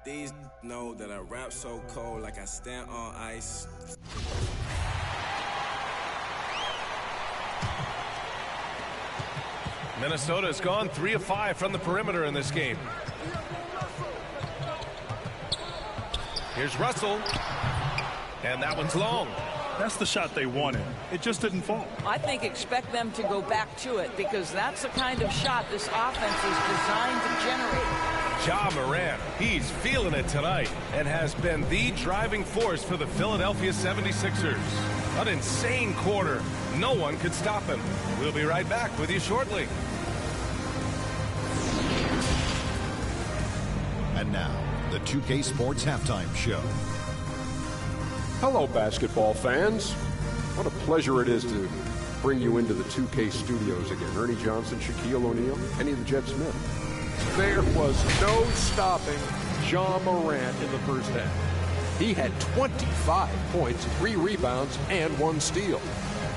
These know that I rap so cold like I stand on ice. Minnesota has gone 3 of 5 from the perimeter in this game. Here's Russell, and that one's long. That's the shot they wanted. It just didn't fall. I think expect them to go back to it because that's the kind of shot this offense is designed to generate. Ja Morant, he's feeling it tonight and has been the driving force for the Philadelphia 76ers. An insane quarter. No one could stop him. We'll be right back with you shortly. And now, the 2K Sports Halftime Show. Hello, basketball fans. What a pleasure it is to bring you into the 2K studios again. Ernie Johnson, Shaquille O'Neal, Kenny the Jet Smith. There was no stopping Ja Morant in the first half. He had 25 points, 3 rebounds, and 1 steal.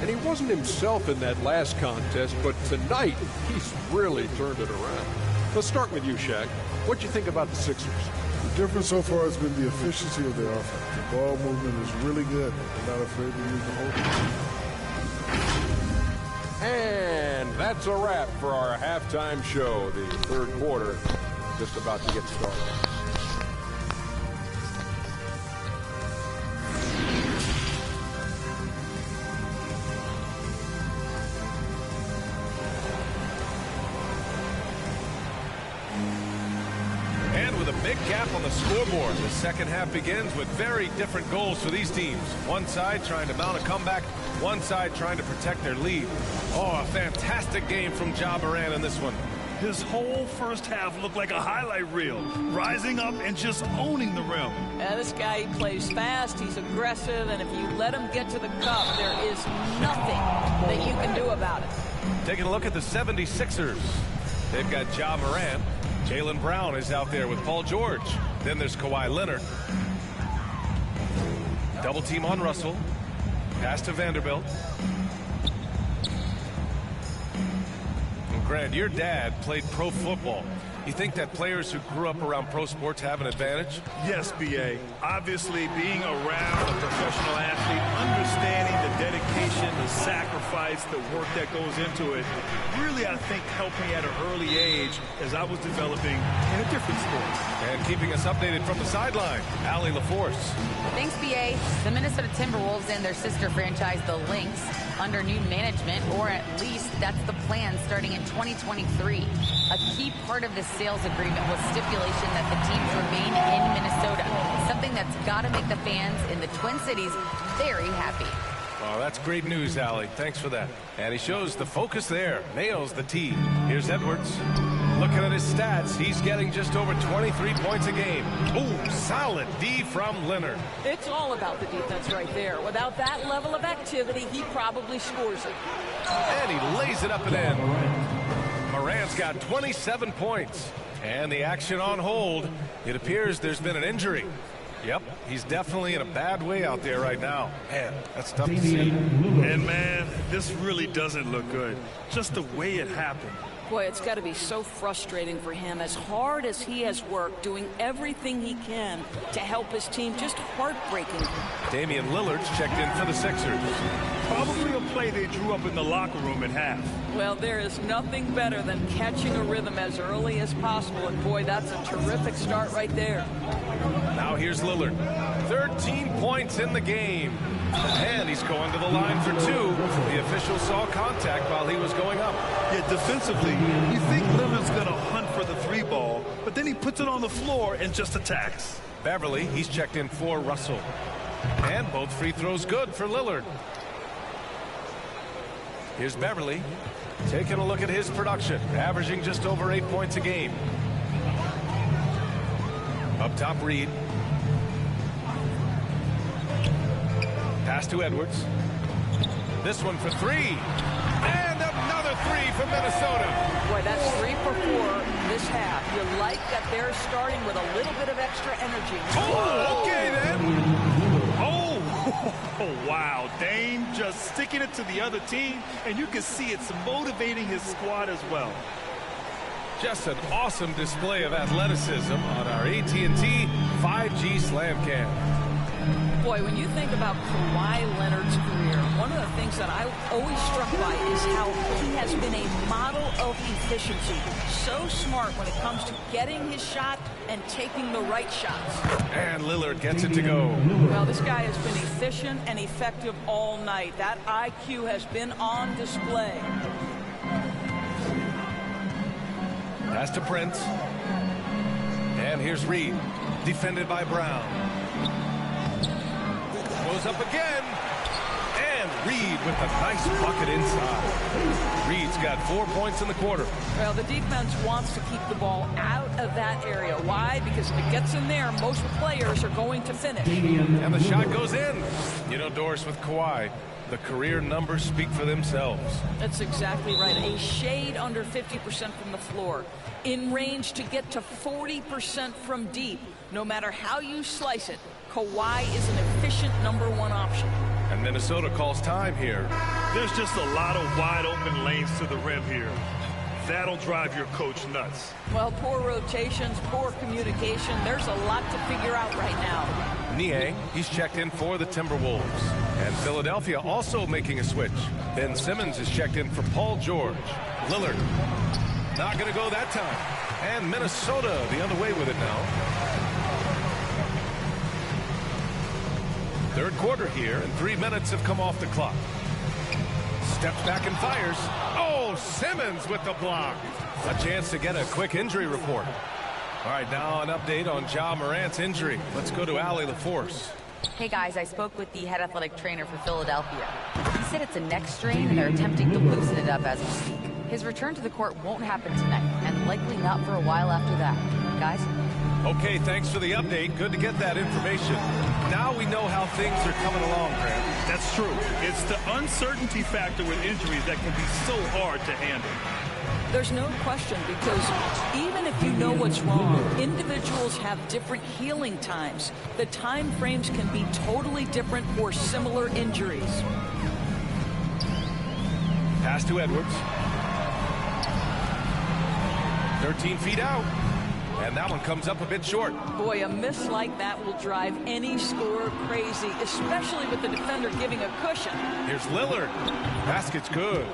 And he wasn't himself in that last contest, but tonight, he's really turned it around. Let's start with you, Shaq. What'd you think about the Sixers? The difference so far has been the efficiency of their offense. The ball movement is really good. They're not afraid to use the whole team. And that's a wrap for our halftime show. The third quarter just about to get started. And with a big gap on the scoreboard, the second half begins with very different goals for these teams. One side trying to mount a comeback, one side trying to protect their lead. Oh, a fantastic game from Ja Morant in this one. His whole first half looked like a highlight reel, rising up and just owning the rim. Yeah, this guy, he plays fast, he's aggressive, and if you let him get to the cup, there is nothing that you can do about it. Taking a look at the 76ers. They've got Ja Morant. Jaylen Brown is out there with Paul George. Then there's Kawhi Leonard. Double team on Russell. Pass to Vanderbilt. And Grant, your dad played pro football. You think that players who grew up around pro sports have an advantage? Yes, B.A. Obviously, being around a professional athlete, understanding the dedication, the sacrifice, the work that goes into it, really, I think, helped me at an early age as I was developing in a different sport. And keeping us updated from the sideline, Allie LaForce. Thanks, B.A. The Minnesota Timberwolves and their sister franchise, the Lynx, under new management, or at least that's the plan starting in 2023. A key part of this sales agreement was stipulation that the teams remain in Minnesota, something that's got to make the fans in the Twin Cities very happy. Oh, that's great news, Allie. Thanks for that. And he shows the focus there. Nails the tee. Here's Edwards. Looking at his stats, he's getting just over 23 points a game. Ooh, solid D from Leonard. It's all about the defense right there. Without that level of activity, he probably scores it. And he lays it up and in. Morant's got 27 points. And the action on hold. It appears there's been an injury. Yep, he's definitely in a bad way out there right now. Man, that's tough to see. And, man, this really doesn't look good. Just the way it happened. Boy, it's got to be so frustrating for him. As hard as he has worked, doing everything he can to help his team, just heartbreaking. Damian Lillard's checked in for the Sixers. Probably a play they drew up in the locker room at half. Well, there is nothing better than catching a rhythm as early as possible. And, boy, that's a terrific start right there. Now here's Lillard. 13 points in the game. And he's going to the line for two. The official saw contact while he was going up. Yeah, defensively, you think Lillard's going to hunt for the three ball, but then he puts it on the floor and just attacks. Beverly, he's checked in for Russell. And both free throws good for Lillard. Here's Beverly taking a look at his production, averaging just over 8 points a game. Up top, Reed. Pass to Edwards. This one for three. And another three from Minnesota. Boy, that's 3 for 4 this half. You like that they're starting with a little bit of extra energy. Oh, okay then. Oh, wow. Dame just sticking it to the other team, and you can see it's motivating his squad as well. Just an awesome display of athleticism on our AT&T 5G Slam Cam. Boy, when you think about Kawhi Leonard's career, one of the things that I'm always struck by is how he has been a model of efficiency. So smart when it comes to getting his shot and taking the right shots. And Lillard gets it to go. Well, this guy has been efficient and effective all night. That IQ has been on display. Pass to Prince. And here's Reed, defended by Brown. Goes up again. And Reed with a nice bucket inside. Reed's got 4 points in the quarter. Well, the defense wants to keep the ball out of that area. Why? Because if it gets in there, most players are going to finish. And the shot goes in. You know, Doris, with Kawhi, the career numbers speak for themselves. That's exactly right. A shade under 50% from the floor. In range to get to 40% from deep. No matter how you slice it, Kawhi is an efficient #1 option. And Minnesota calls time here. There's just a lot of wide open lanes to the rim here. That'll drive your coach nuts. Well, poor rotations, poor communication. There's a lot to figure out right now. Niang, he's checked in for the Timberwolves. And Philadelphia also making a switch. Ben Simmons is checked in for Paul George. Lillard, not going to go that time. And Minnesota the other way with it now. Third quarter here, and 3 minutes have come off the clock. Steps back and fires. Oh, Simmons with the block. A chance to get a quick injury report. All right, now an update on Ja Morant's injury. Let's go to Allie LaForce. Hey guys, I spoke with the head athletic trainer for Philadelphia. He said it's a neck strain and they're attempting to loosen it up as we speak. His return to the court won't happen tonight, and likely not for a while after that. Guys? Okay, thanks for the update. Good to get that information. Now we know how things are coming along, Grant. That's true. It's the uncertainty factor with injuries that can be so hard to handle. There's no question, because even if you know what's wrong, individuals have different healing times. The time frames can be totally different for similar injuries. Pass to Edwards. 13 feet out. And that one comes up a bit short. Boy, a miss like that will drive any scorer crazy, especially with the defender giving a cushion. Here's Lillard. Basket's good.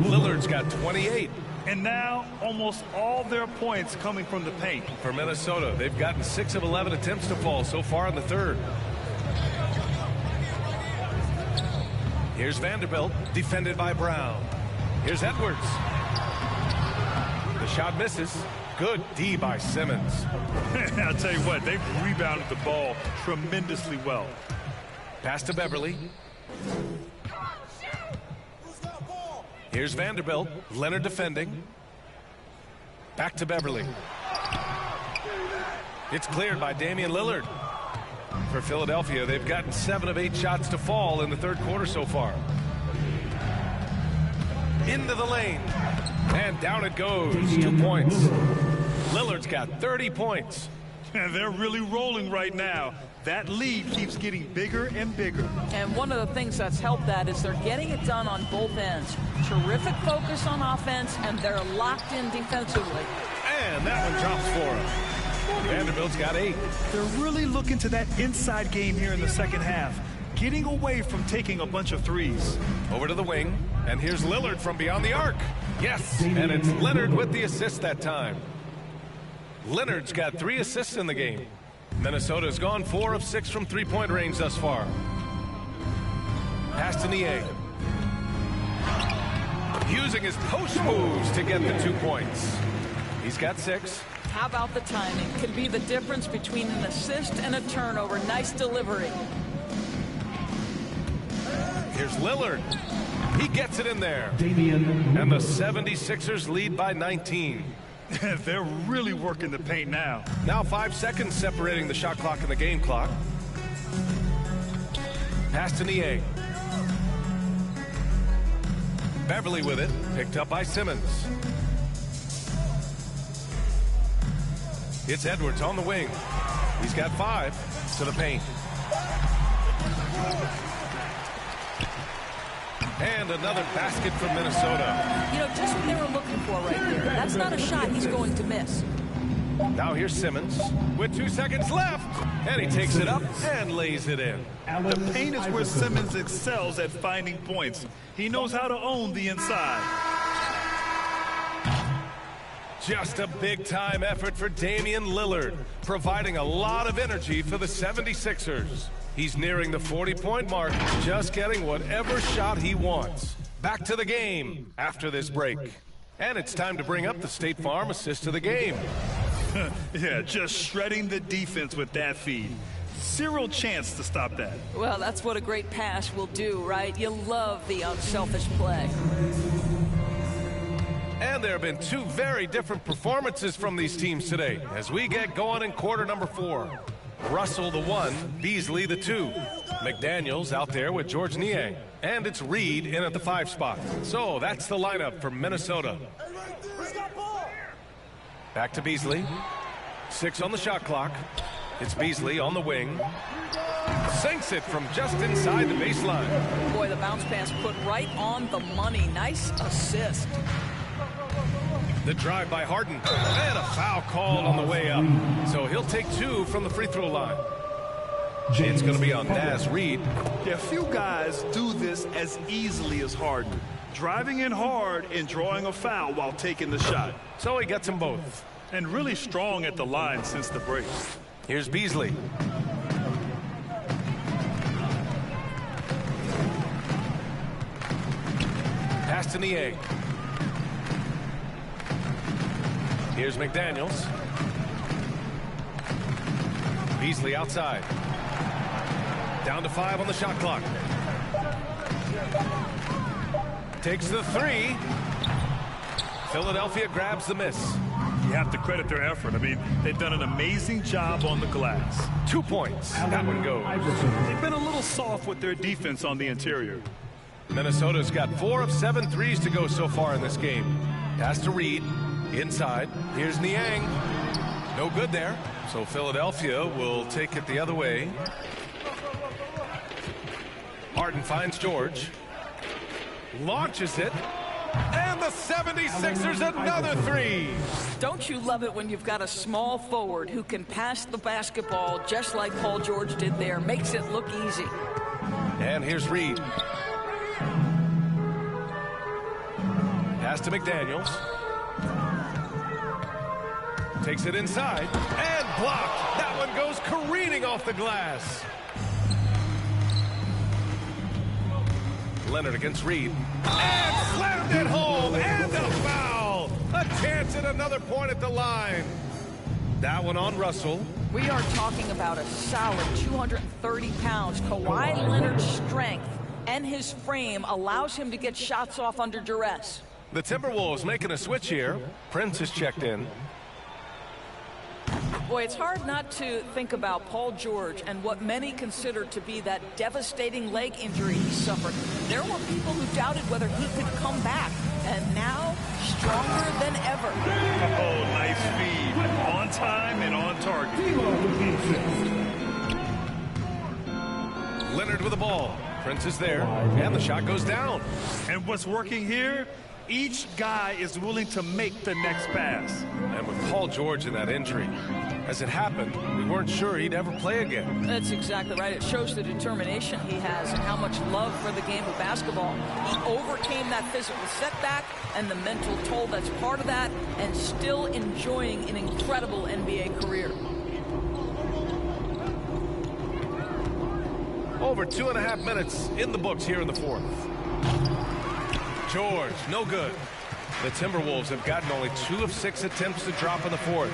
Lillard's got 28. And now almost all their points coming from the paint. For Minnesota, they've gotten 6 of 11 attempts to fall so far in the third. Here's Vanderbilt, defended by Brown. Here's Edwards. The shot misses. Good D by Simmons. I'll tell you what, they've rebounded the ball tremendously well. Pass to Beverly. Here's Vanderbilt. Leonard defending. Back to Beverly. It's cleared by Damian Lillard. For Philadelphia, they've gotten 7 of 8 shots to fall in the third quarter so far. Into the lane. And down it goes. 2 points. Lillard's got 30 points. They're really rolling right now. That lead keeps getting bigger and bigger. And one of the things that's helped that is they're getting it done on both ends. Terrific focus on offense, and they're locked in defensively. And that one drops for him. Vanderbilt's got 8. They're really looking to that inside game here in the second half, getting away from taking a bunch of threes. Over to the wing, and here's Lillard from beyond the arc. Yes, and it's Leonard with the assist that time. Leonard's got 3 assists in the game. Minnesota's gone 4 of 6 from three-point range thus far. Pass to Nie. Using his post moves to get the 2 points. He's got 6. How about the timing? Could be the difference between an assist and a turnover. Nice delivery. Here's Lillard. He gets it in there. And the 76ers lead by 19. They're really working the paint now. Now 5 seconds separating the shot clock and the game clock. Pass to Nie. Beverly with it. Picked up by Simmons. It's Edwards on the wing. He's got 5 to the paint. And another basket from Minnesota. You know, just what they were looking for right there. That's not a shot he's going to miss. Now here's Simmons with 2 seconds left. And he takes it up and lays it in. The paint is where Simmons excels at finding points. He knows how to own the inside. Just a big-time effort for Damian Lillard, providing a lot of energy for the 76ers. He's nearing the 40-point mark, just getting whatever shot he wants. Back to the game after this break. And it's time to bring up the State Farm assist of the game. Yeah, just shredding the defense with that feed. Zero chance to stop that. Well, that's what a great pass will do, right? You love the unselfish play. And there have been 2 very different performances from these teams today as we get going in quarter number 4. Russell the 1, Beasley the 2. McDaniels out there with George Nie. And it's Reed in at the 5 spot. So that's the lineup for Minnesota. Back to Beasley. 6 on the shot clock. It's Beasley on the wing. Sinks it from just inside the baseline. Boy, the bounce pass put right on the money. Nice assist. The drive by Harden. And a foul called on the way up. So he'll take 2 from the free throw line. It's going to be on Naz Reid. Yeah, few guys do this as easily as Harden. Driving in hard and drawing a foul while taking the shot. So he gets them both. And really strong at the line since the break. Here's Beasley. Pass to Nie. Here's McDaniels. Beasley outside. Down to 5 on the shot clock. Takes the 3. Philadelphia grabs the miss. You have to credit their effort. I mean, they've done an amazing job on the glass. 2 points. That one goes. They've been a little soft with their defense on the interior. Minnesota's got 4 of 7 threes to go so far in this game. Pass to Reed. Inside. Here's Niang. No good there. So Philadelphia will take it the other way. Harden finds George. Launches it. And the 76ers another three. Don't you love it when you've got a small forward who can pass the basketball just like Paul George did there? Makes it look easy. And here's Reed. Pass to McDaniels. Takes it inside. And blocked. That one goes careening off the glass. Leonard against Reed. And slammed it home. And a foul. A chance at another point at the line. That one on Russell. We are talking about a solid 230 pounds. Kawhi Leonard's strength and his frame allows him to get shots off under duress. The Timberwolves making a switch here. Prince is checked in. Boy, it's hard not to think about Paul George and what many consider to be that devastating leg injury he suffered. There were people who doubted whether he could come back, and now stronger than ever. Oh, nice feed. On time and on target. Leonard with the ball. Prince is there, and the shot goes down. And what's working here? Each guy is willing to make the next pass. And with Paul George in that injury, as it happened, we weren't sure he'd ever play again. That's exactly right. It shows the determination he has and how much love for the game of basketball. He overcame that physical setback and the mental toll that's part of that, and still enjoying an incredible NBA career. Over 2.5 minutes in the books here in the fourth. George, no good. The Timberwolves have gotten only 2 of 6 attempts to drop in the fourth.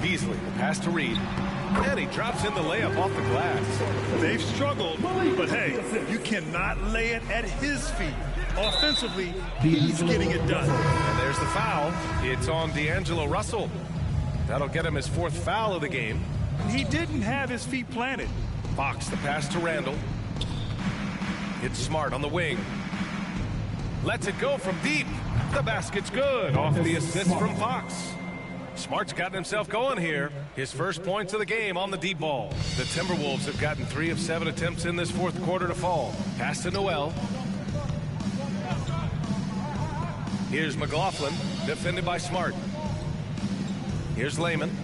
Beasley, pass to Reed. And he drops in the layup off the glass. They've struggled, but hey, you cannot lay it at his feet. Offensively, he's getting it done. And there's the foul. It's on D'Angelo Russell. That'll get him his 4th foul of the game. He didn't have his feet planted. Fox, the pass to Randall. It's Smart on the wing. Lets it go from deep. The basket's good. Off the assist from Fox. Smart's gotten himself going here. His first points of the game on the deep ball. The Timberwolves have gotten 3 of 7 attempts in this fourth quarter to fall. Pass to Noel. Here's McLaughlin, defended by Smart. Here's Layman.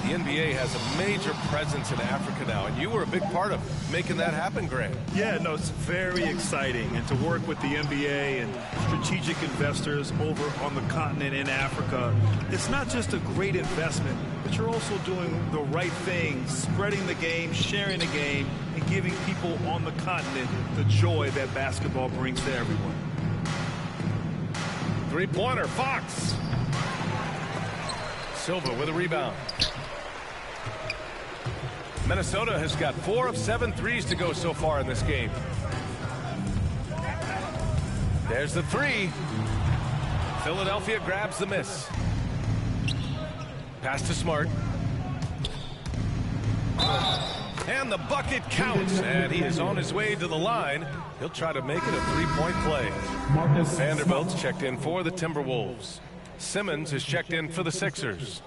The NBA has a major presence in Africa now, and you were a big part of making that happen, Grant. Yeah, no, it's very exciting. And to work with the NBA and strategic investors over on the continent in Africa, it's not just a great investment, but you're also doing the right thing, spreading the game, sharing the game, and giving people on the continent the joy that basketball brings to everyone. Three-pointer, Fox. Silva with a rebound. Minnesota has got 4 of 7 threes to go so far in this game. There's the 3. Philadelphia grabs the miss. Pass to Smart. And the bucket counts, and he is on his way to the line. He'll try to make it a 3-point play. Vanderbilt's checked in for the Timberwolves. Simmons is checked in for the Sixers.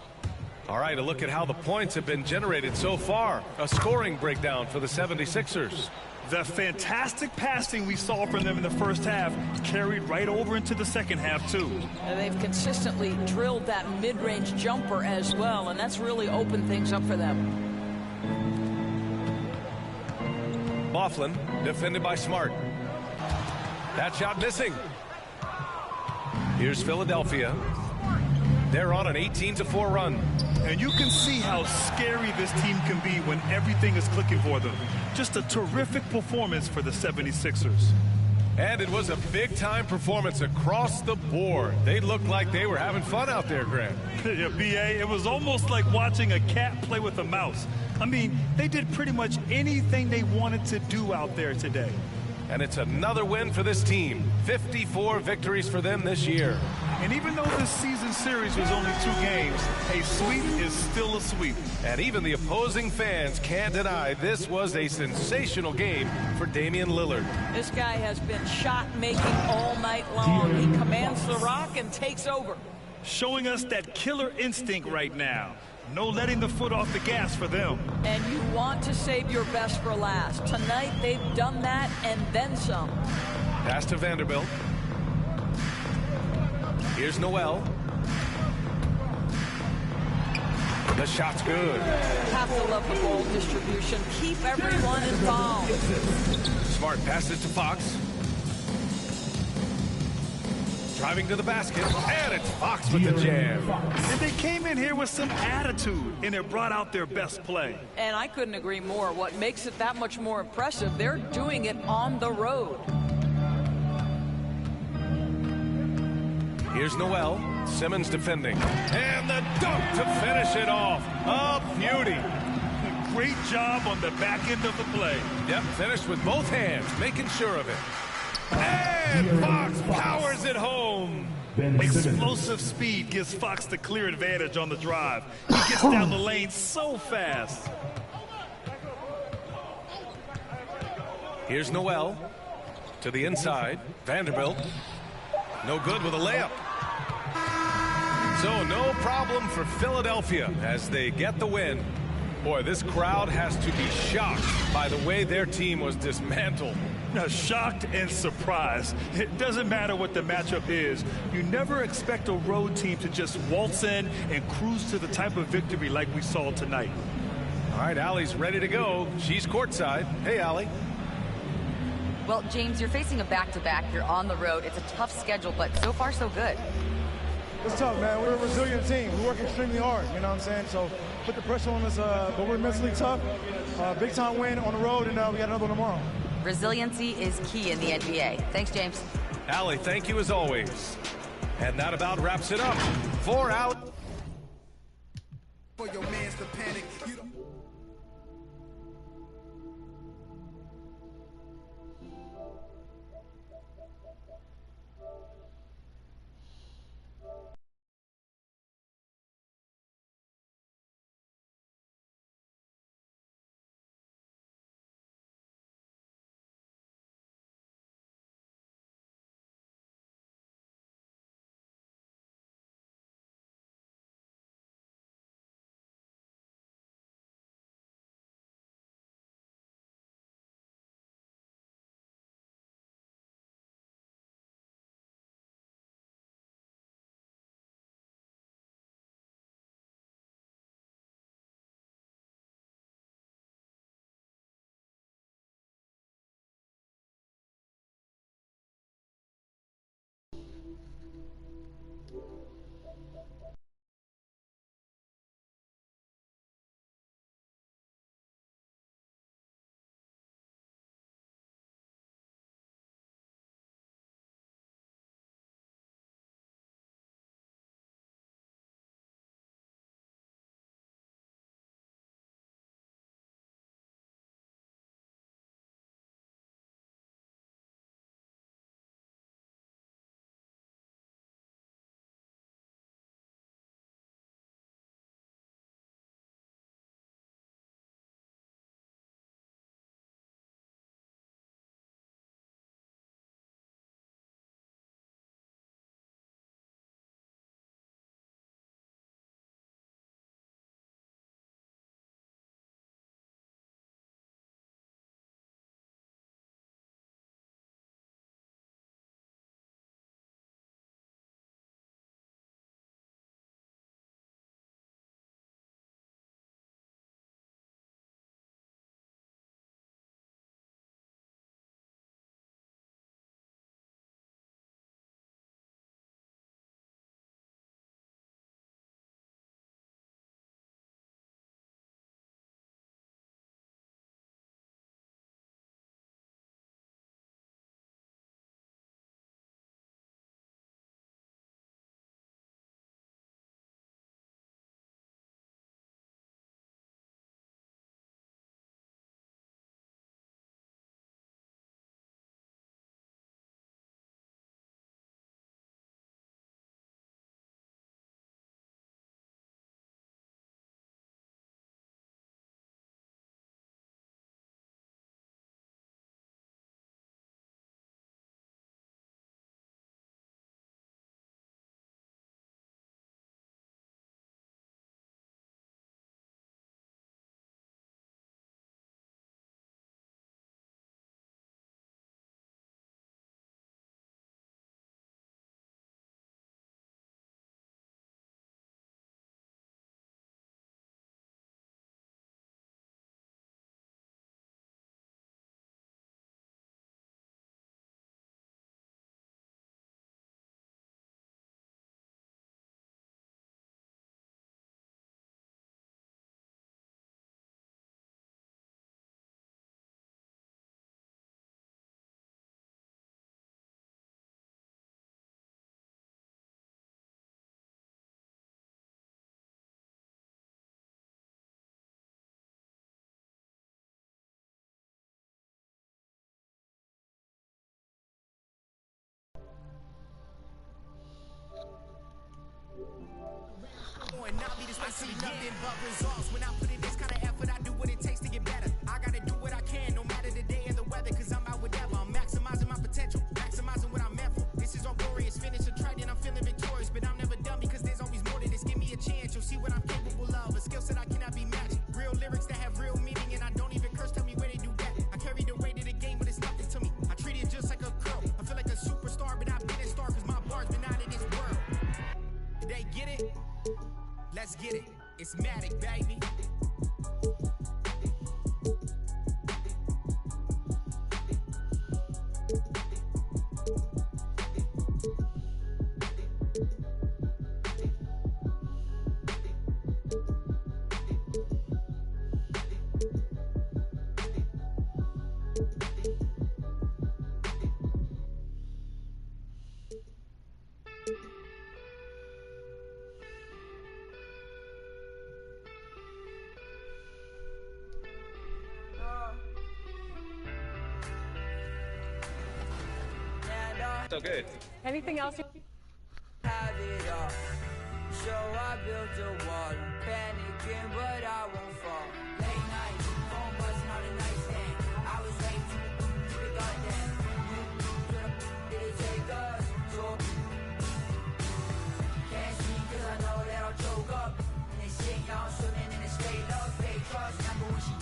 All right, a look at how the points have been generated so far. A scoring breakdown for the 76ers. The fantastic passing we saw from them in the first half carried right over into the second half, too. And they've consistently drilled that mid-range jumper as well, and that's really opened things up for them. Laughlin, defended by Smart. That shot missing. Here's Philadelphia. They're on an 18-4 run. And you can see how scary this team can be when everything is clicking for them. Just a terrific performance for the 76ers. And it was a big-time performance across the board. They looked like they were having fun out there, Grant. Yeah, B.A., it was almost like watching a cat play with a mouse. I mean, they did pretty much anything they wanted to do out there today. And it's another win for this team. 54 victories for them this year. And even though this season series was only 2 games, a sweep is still a sweep. And even the opposing fans can't deny this was a sensational game for Damian Lillard. This guy has been shot-making all night long. He commands the rock and takes over. Showing us that killer instinct right now. No letting the foot off the gas for them. And you want to save your best for last. Tonight, they've done that and then some. Pass to Vanderbilt. Here's Noel. The shot's good. Have to love the ball distribution. Keep everyone involved. Smart passes to Fox. Driving to the basket, and it's Fox with the jam. And they came in here with some attitude, and it brought out their best play. And I couldn't agree more. What makes it that much more impressive, they're doing it on the road. Here's Noel. Simmons defending. And the dunk to finish it off. A beauty. Great job on the back end of the play. Yep, finished with both hands, making sure of it. And Fox powers it home. Explosive speed gives Fox the clear advantage on the drive. He gets down the lane so fast. Here's Noel to the inside. Vanderbilt. No good with a layup. So no problem for Philadelphia as they get the win. Boy, this crowd has to be shocked by the way their team was dismantled. Now, shocked and surprised. It doesn't matter what the matchup is. You never expect a road team to just waltz in and cruise to the type of victory like we saw tonight. All right, Allie's ready to go. She's courtside. Hey, Allie. Well, James, you're facing a back-to-back. You're on the road. It's a tough schedule, but so far so good. It's tough, man. We're a resilient team. We work extremely hard, you know what I'm saying? So put the pressure on us, but we're mentally tough. Big-time win on the road, and we got another one tomorrow. Resiliency is key in the NBA. Thanks, James. Allie, thank you as always. And that about wraps it up. 4 out. For your mans to panic, you don't and not be this way. I see nothing but results when I put in this kind of effort. I do what it takes to get better. I gotta do what I can, no matter the day or the weather, cause I'm out whatever. I'm maximizing my potential, maximizing what I'm meant for. This is all glorious, finish a trade and I'm feeling victorious, but I'm never done because there's always more to this. Give me a chance, you'll see what I'm capable of. A skill set I cannot be matched. Real lyrics that have real meaning, and I don't even curse. Tell me where they do that. I carry the weight of the game, but it's nothing to me. I treat it just like a girl. I feel like a superstar, but I've been a star cause my bar's been out of this world. They get it? Let's get it. It's Matic, baby. So good. Anything else? Have it all. So I built a wall. I'm panicking, but I won't fall. Late night, phone buzzing on the nightstand. I was late to the goddamn. Did it take us? So can't see cause I know that I'll choke up. And they sing y'all swimming in the straight love. Fake trust, number one she.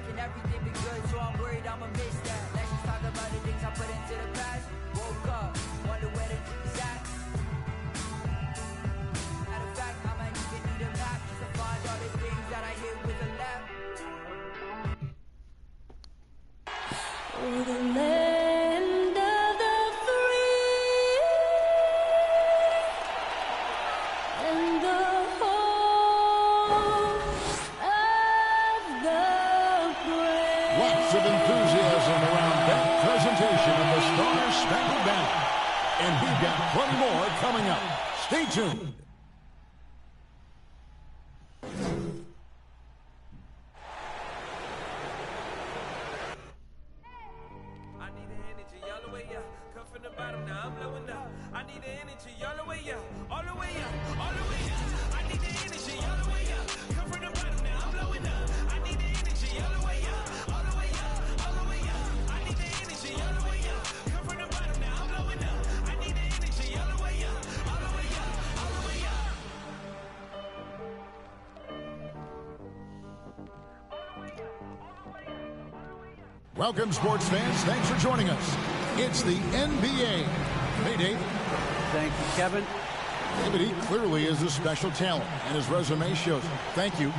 And everything be good, so I'm worried I'ma miss that. Let's just talk about the things I put into the past. Woke up, wonder where the is at. Matter of fact, I might even need a map just to find all the things that I hit with a left. Oh, the land of the free and the Lots of enthusiasm around that presentation of the Star-Spangled Banner. And we've got plenty more coming up. Stay tuned. I need the energy all the way up. Come from the bottom, now I'm blowing up. I need the energy all the way up. All the way up, all the way up. I need the energy all the way up. Come from the bottom, now I'm blowing up. I need the energy all the way up. Welcome, sports fans. Thanks for joining us. It's the NBA. Hey, Dave. Thank you, Kevin. David, he clearly is a special talent, and his resume shows it. Thank you.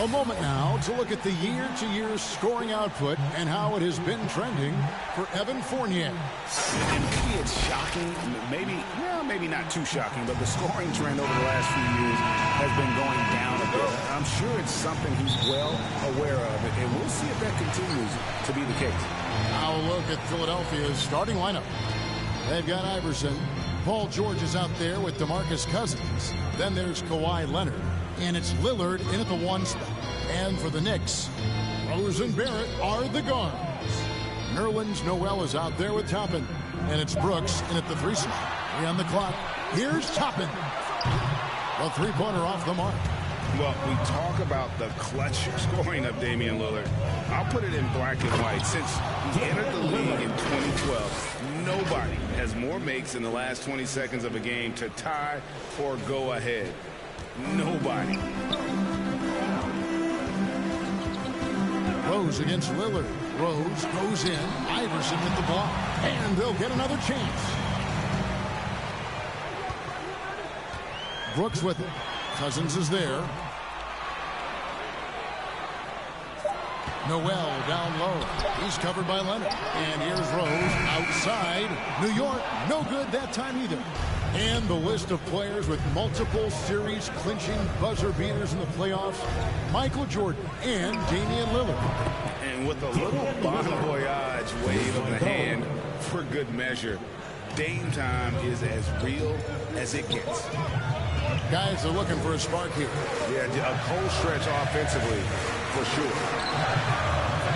A moment now to look at the year-to-year scoring output and how it has been trending for Evan Fournier. And maybe it's shocking, maybe not too shocking, but the scoring trend over the last few years has been going down a bit. I'm sure it's something he's well aware of, and we'll see if that continues to be the case. Now a look at Philadelphia's starting lineup. They've got Iverson. Paul George is out there with DeMarcus Cousins. Then there's Kawhi Leonard. And it's Lillard in at the 1 spot. And for the Knicks, Rose and Barrett are the guards. Nerlens Noel is out there with Toppin. And it's Brooks in at the 3 spot. 3 on the clock. Here's Toppin. A three-pointer off the mark. Well, we talk about the clutch scoring of Damian Lillard. I'll put it in black and white. Since he entered the league in 2012, nobody has more makes in the last 20 seconds of a game to tie or go ahead. Nobody. Rose against Lillard. Rose goes in. Iverson with the block. And they'll get another chance. Brooks with it. Cousins is there. Noel down low. He's covered by Leonard. And here's Rose outside. New York, no good that time either. And the list of players with multiple series clinching buzzer beaters in the playoffs, Michael Jordan and Damian Lillard. And with a little bon voyage wave of the hand for good measure, Dame time is as real as it gets. Guys are looking for a spark here. Yeah, a cold stretch offensively, for sure.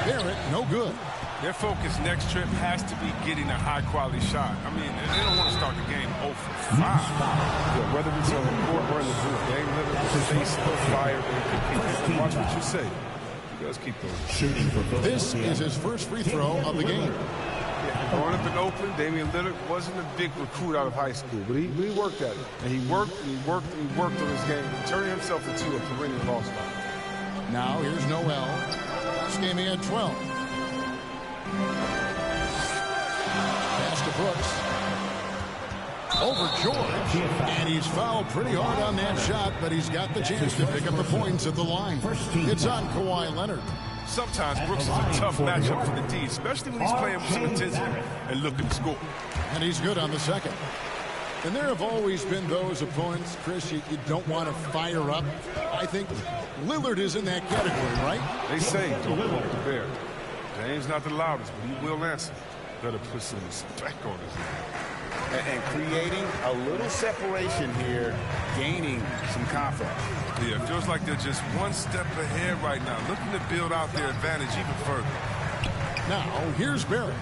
Barrett, no good. Their focus next trip has to be getting a high-quality shot. I mean, they don't want to start the game 0 for 5. Yeah, whether it's on the court or in the booth, Dame Lillard face the fire and compete. Watch what you say. He does keep those. Shooting for both. This is his first free throw of the game. Growing up in Oakland, Damian Lillard wasn't a big recruit out of high school, but he worked at it. And he worked and he worked and he worked on his game, turning himself into a perennial all-star. Now here's Noel. This game he had 12. Pass to Brooks. Over George. And he's fouled pretty hard on that shot, but he's got the chance to pick up the points at the line. It's on Kawhi Leonard. Sometimes Brooks is a tough matchup for the D, especially when he's playing with some intensity and looking to score. And he's good on the second. And there have always been those opponents, Chris, you don't want to fire up. I think Lillard is in that category, right? They say don't poke the bear. Dame's not the loudest, but he will answer. Better put some respect on his name. And creating a little separation here, gaining some confidence. Yeah, it feels like they're just one step ahead right now, looking to build out their advantage even further. Now, here's Barrett.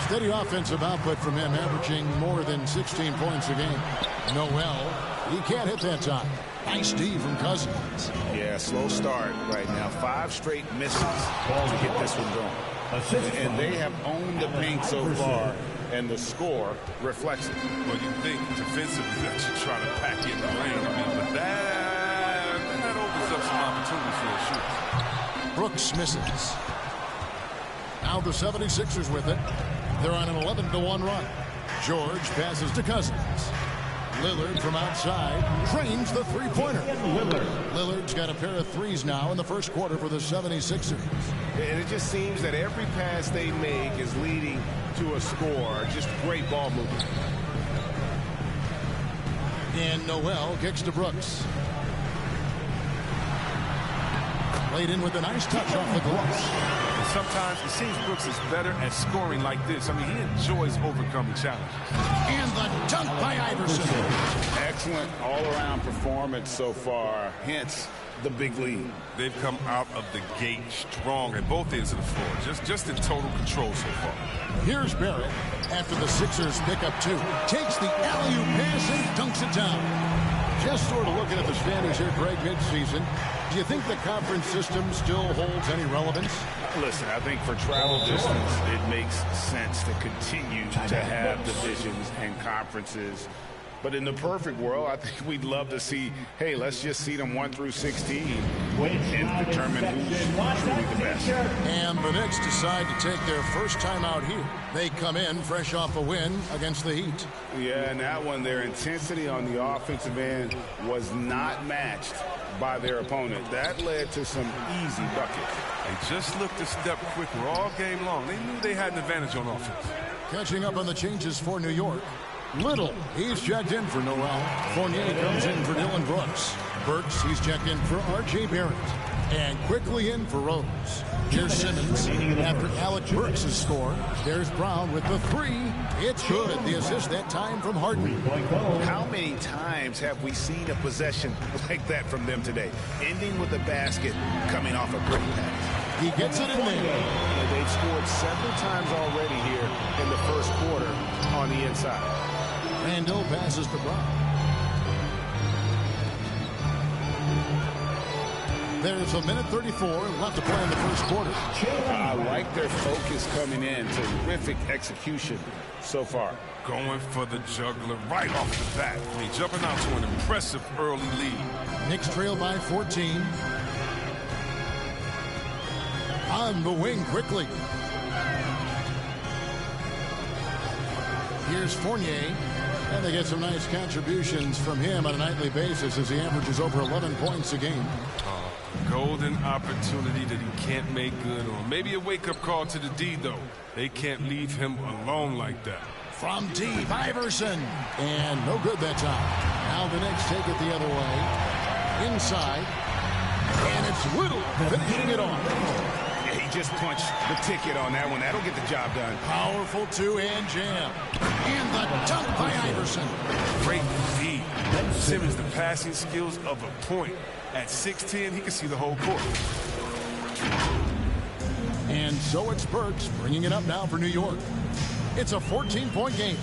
Steady offensive output from him, averaging more than 16 points a game. Noel, he can't hit that time. Nice D from Cousins. Yeah, slow start right now. 5 straight misses to get this one going. And they have owned the paint so far, and the score reflects it. Well, you think defensively that you try to pack in the lane. I mean, but that opens up some opportunities for a shooter. Brooks misses. Now the 76ers with it. They're on an 11-1 run. George passes to Cousins. Lillard from outside trains the three-pointer. Lillard's got a pair of threes now in the first quarter for the 76ers. And it just seems that every pass they make is leading to a score. Just great ball movement. And Noel kicks to Brooks. Laid in with a nice touch off the glass. Sometimes it seems Brooks is better at scoring like this. I mean, he enjoys overcoming challenges. And the dunk by Iverson. Excellent all-around performance so far, hence the big lead. They've come out of the gate strong at both ends of the floor, just in total control so far. Here's Barrett after the Sixers pick up 2. Takes the alley-oop pass and dunks it down. Just sort of looking at the standings here, Greg, mid-season. Do you think the conference system still holds any relevance? Listen, I think for travel distance, it makes sense to continue to have divisions and conferences. But in the perfect world, I think we'd love to see, hey, let's just seed them 1 through 16 and determine who's truly the best. And the Knicks decide to take their first time out here. They come in fresh off a win against the Heat. Yeah, and that one, their intensity on the offensive end was not matched by their opponent. That led to some easy buckets. They just looked a step quicker all game long. They knew they had an advantage on offense. Catching up on the changes for New York. Little, he's checked in for Noel. Fournier comes in for Dylan Brooks. Burks, he's checked in for R.J. Barrett. And quickly in for Rose. Here's Simmons. After Alec Burks' score, there's Brown with the 3. It's good. The assist that time from Harden. How many times have we seen a possession like that from them today? Ending with a basket coming off a great pass. He gets it in there. They've scored several times already here in the first quarter on the inside. Randall passes to Brown. There's a minute 34 left to play in the first quarter. I like their focus coming in. Terrific execution so far. Going for the juggler right off the bat. I mean, jumping out to an impressive early lead. Knicks trail by 14. On the wing quickly. Here's Fournier. And they get some nice contributions from him on a nightly basis as he averages over 11 points a game. Golden opportunity that he can't make good on. Maybe a wake-up call to the D, though. They can't leave him alone like that. From deep, Iverson. And no good that time. Now the Knicks take it the other way. Inside. And it's Little finishing it off. Yeah, he just punched the ticket on that one. That'll get the job done. Powerful two-hand jam. And the dunk by Iverson. Great indeed. Simmons, the passing skills of a point. At 6'10", he can see the whole court. And so it's Burks bringing it up now for New York. It's a 14-point game.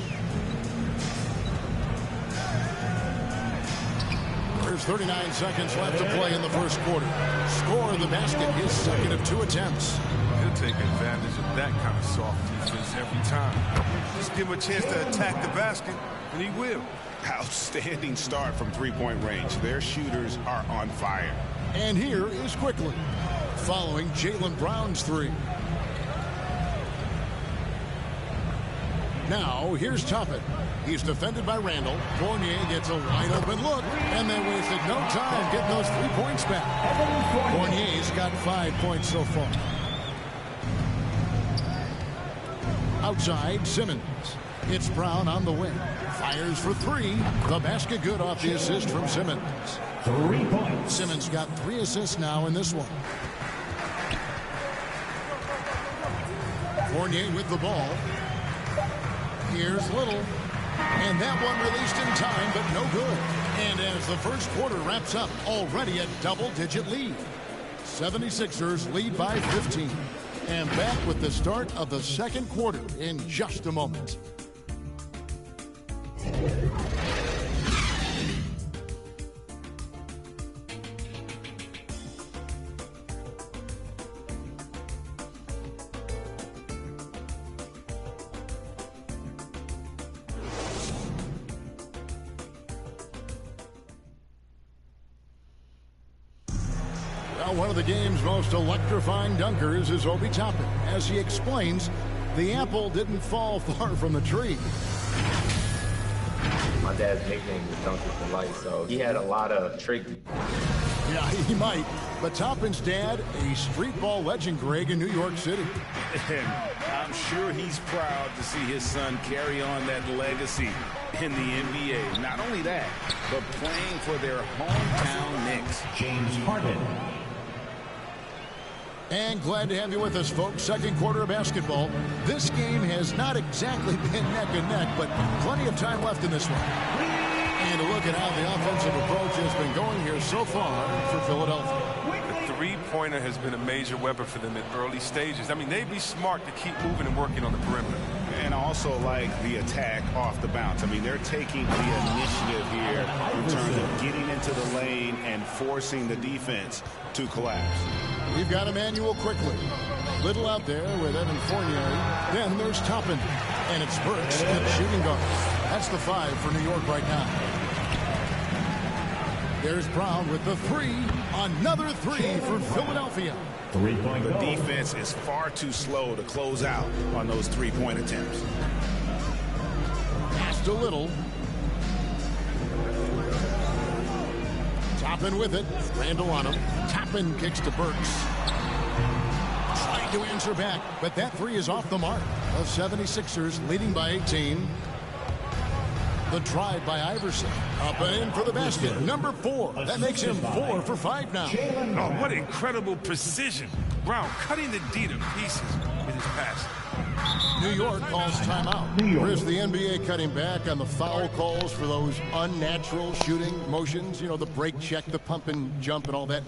There's 39 seconds left to play in the first quarter. Score of the basket, his second of 2 attempts. He'll take advantage of that kind of soft defense every time. Just give him a chance to attack the basket, and he will. Outstanding start from three-point range. Their shooters are on fire. And here is Quickly, following Jaylen Brown's three. Now, here's Toppin. He's defended by Randall. Fournier gets a wide-open look, and they wasted no time getting those 3 points back. Fournier's got 5 points so far. Outside, Simmons. It's Brown on the wing. Fires for three. The basket good off the assist from Simmons. 3 points. Simmons got 3 assists now in this one. Fournier with the ball. Here's Little. And that one released in time, but no good. And as the first quarter wraps up, already a double-digit lead. 76ers lead by 15. And back with the start of the second quarter in just a moment. One of the game's most electrifying dunkers is Obi Toppin. As he explains, the apple didn't fall far from the tree. My dad's nickname was Dunker for Life, so he had a lot of tricks. Yeah, he might. But Toppin's dad, a street ball legend, Greg, in New York City. And I'm sure he's proud to see his son carry on that legacy in the NBA. Not only that, but playing for their hometown Knicks. James Harden. And glad to have you with us, folks. Second quarter of basketball. This game has not exactly been neck and neck, but plenty of time left in this one. And a look at how the offensive approach has been going here so far for Philadelphia. The three-pointer has been a major weapon for them in early stages. I mean, they'd be smart to keep moving and working on the perimeter. And also like the attack off the bounce. I mean, they're taking the initiative here in terms of getting into the lane and forcing the defense to collapse. We've got Emmanuel Quickly. Little out there with Evan Fournier. Then there's Toppin. And it's Burks at shooting guard. That's the 5 for New York right now. There's Brown with the 3. Another 3 for Philadelphia. 3-point The defense is far too slow to close out on those three-point attempts. Pass to Little. Toppin with it. Randall on him. Toppin kicks to Burks. Trying to answer back, but that 3 is off the mark. The 76ers leading by 18. The drive by Iverson. Up and in for the basket. Number 4. That makes him 4 for 5 now. Oh, what incredible precision. Brown cutting the D to pieces with his pass. New York calls timeout. Chris, the NBA cutting back on the foul calls for those unnatural shooting motions. You know, the break check, the pump and jump and all that.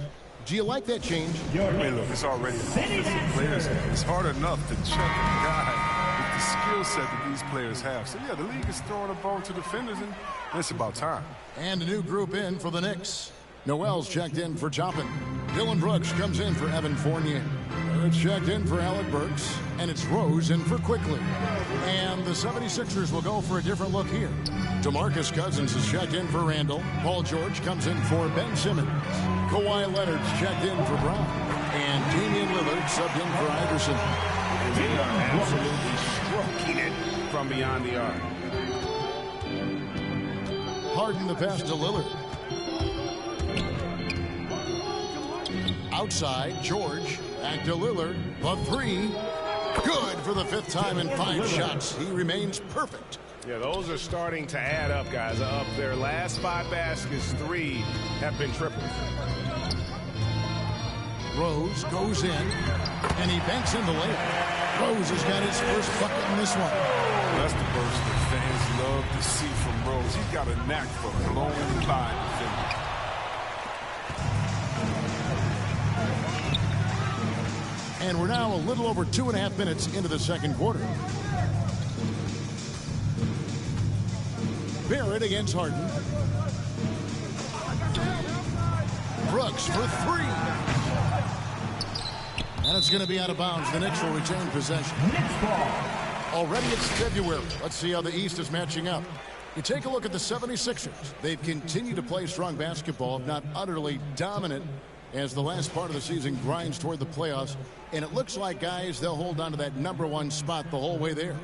Do you like that change? I mean, look, it's already offensive players. It's hard enough to check a guy with the skill set that these players have. So, yeah, the league is throwing a bone to defenders, and it's about time. And a new group in for the Knicks. Noel's checked in for Toppin. Dylan Brooks comes in for Evan Fournier. It's checked in for Alec Burks. And it's Rose in for Quickly. And the 76ers will go for a different look here. DeMarcus Cousins is checked in for Randall. Paul George comes in for Ben Simmons. Kawhi Leonard's checked in for Brown. And Damian Lillard subbed in for Iverson. They are absolutely stroking it from beyond the arc. Harden the pass to Lillard. Outside, George. Back to Lillard. The 3. Good for the 5th time in 5 shots. He remains perfect. Yeah, those are starting to add up, guys. Up their last 5 baskets, 3 have been tripled. Rose goes in, and he banks in the layup. Rose has got his first bucket in this one. That's the burst that fans love to see from Rose. He's got a knack for blowing by defenders. And we're now a little over 2.5 minutes into the second quarter. Barrett against Harden. Brooks for three. And it's going to be out of bounds. The Knicks will retain possession. Already it's February. Let's see how the East is matching up. You take a look at the 76ers. They've continued to play strong basketball, not utterly dominant, as the last part of the season grinds toward the playoffs. And it looks like, guys, they'll hold on to that #1 spot the whole way there.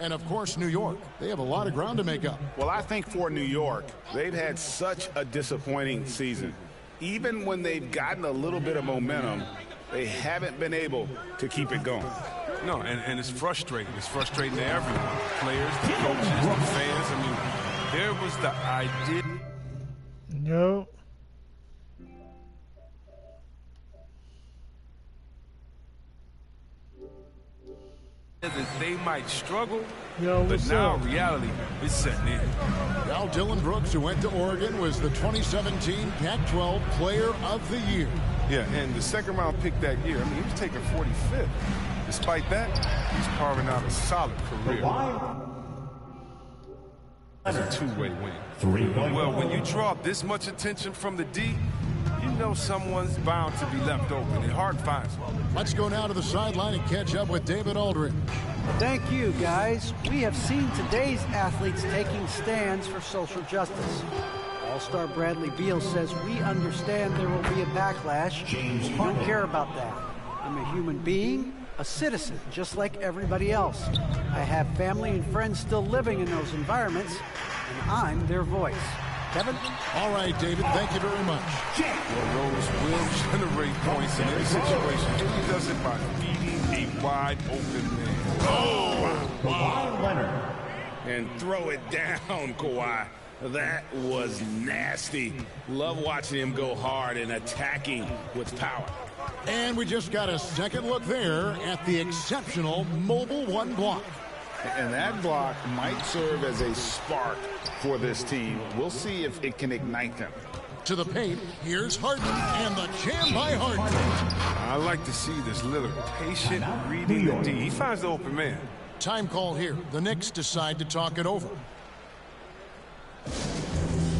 And, of course, New York. They have a lot of ground to make up. Well, I think for New York, they've had such a disappointing season. Even when they've gotten a little bit of momentum, they haven't been able to keep it going. No, and it's frustrating. It's frustrating to everyone. Players, the coaches, the fans. I mean, there was the idea. No. That they might struggle, Yo, but now reality is setting in. Now Dylan Brooks, who went to Oregon, was the 2017 Pac-12 Player of the Year. Yeah, and the second round pick that year, I mean, he was taken 45th. Despite that, he's carving out a solid career. That's a two-way win. Well, when you draw this much attention from the D, you know someone's bound to be left open, and Hart finds one. Let's go now to the sideline and catch up with David Aldridge. Thank you, guys. We have seen today's athletes taking stands for social justice. All-star Bradley Beal says we understand there will be a backlash. We don't care about that. I'm a human being, a citizen, just like everybody else. I have family and friends still living in those environments, and I'm their voice. Kevin? All right, David, thank you very much. Well, Rose will generate points in any situation. He does it by feeding a wide open man. Oh! Kawhi Leonard. And throw it down, Kawhi. That was nasty. Love watching him go hard and attacking with power. And we just got a second look there at the exceptional Mobile One block. And that block might serve as a spark for this team. We'll see if it can ignite them. To the paint, here's Harden, and the jam by Harden. I like to see this Lillard patient reading the D. He finds the open man. Time call here. The Knicks decide to talk it over.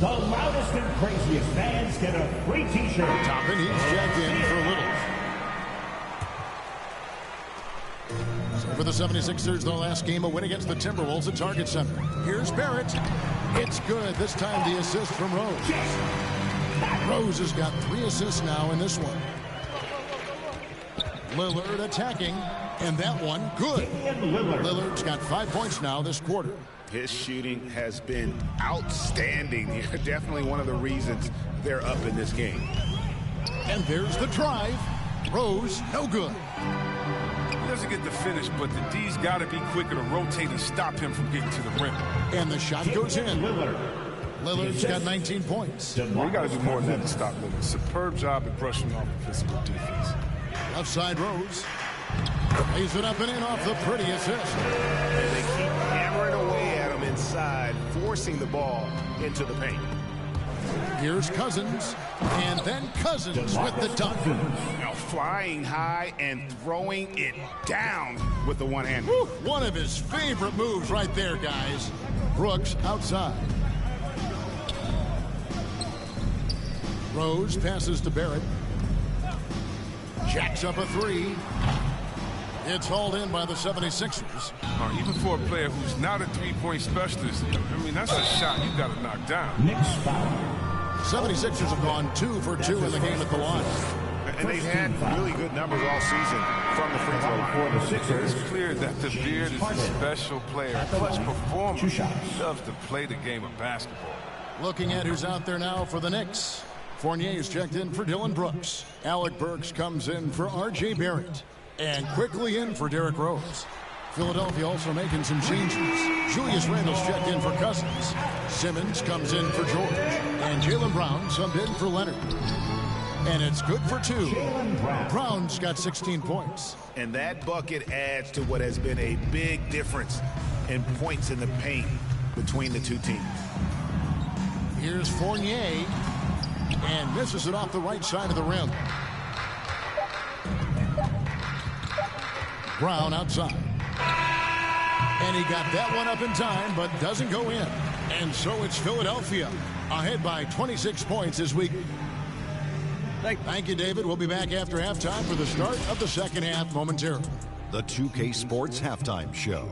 The loudest and craziest fans get a free t-shirt. Toppin, he's jacked in for Little. So for the 76ers, their last game, a win against the Timberwolves at Target Center. Here's Barrett. It's good. This time the assist from Rose. Rose has got 3 assists now in this one. Lillard attacking, and that one good. Lillard's got 5 points now this quarter. His shooting has been outstanding. Definitely one of the reasons they're up in this game. And there's the drive. Rose, no good. He doesn't get the finish, but the D's got to be quicker to rotate and stop him from getting to the rim. And the shot goes in. Lillard's got 19 points. We got to do more than that to stop Lillard. Superb job at brushing off the physical defense. Left side Rose. Lays it up and in off the pretty assist. And they keep hammering away at him inside, forcing the ball into the paint. Here's Cousins, and then Cousins with the dunk. Now flying high and throwing it down with the one hand. One of his favorite moves right there, guys. Brooks outside. Rose passes to Barrett. Jacks up a 3. It's hauled in by the 76ers. Even for a player who's not a three-point specialist, I mean, that's a shot you got to knock down. Knicks foul. 76ers have gone 2 for 2 in the game at the line. And they've had really good numbers all season from the free throw line. For the Sixers, It's clear that the Beard is a special player, clutch performer. He loves to play the game of basketball. Looking at who's out there now for the Knicks. Fournier's checked in for Dylan Brooks. Alec Burks comes in for R.J. Barrett. And quickly in for Derrick Rose. Philadelphia also making some changes. Julius Randle's checked in for Cousins. Simmons comes in for George. And Jaylen Brown subbed in for Leonard. and it's good for 2. Brown's got 16 points. And that bucket adds to what has been a big difference in points in the paint between the two teams. Here's Fournier, and misses it off the right side of the rim. Brown outside. And he got that one up in time, but doesn't go in. And so it's Philadelphia ahead by 26 points this week. Thank you, David. We'll be back after halftime for the start of the second half momentarily. The 2K Sports Halftime Show.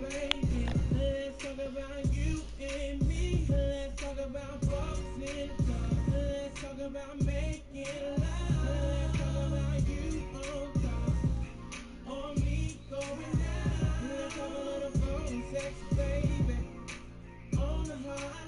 Baby, let's talk about you and me. Let's talk about boxing. Let's talk about making love. Let's talk about you on top, on me going down. Let's talk a little phone sex, baby, on the hotline.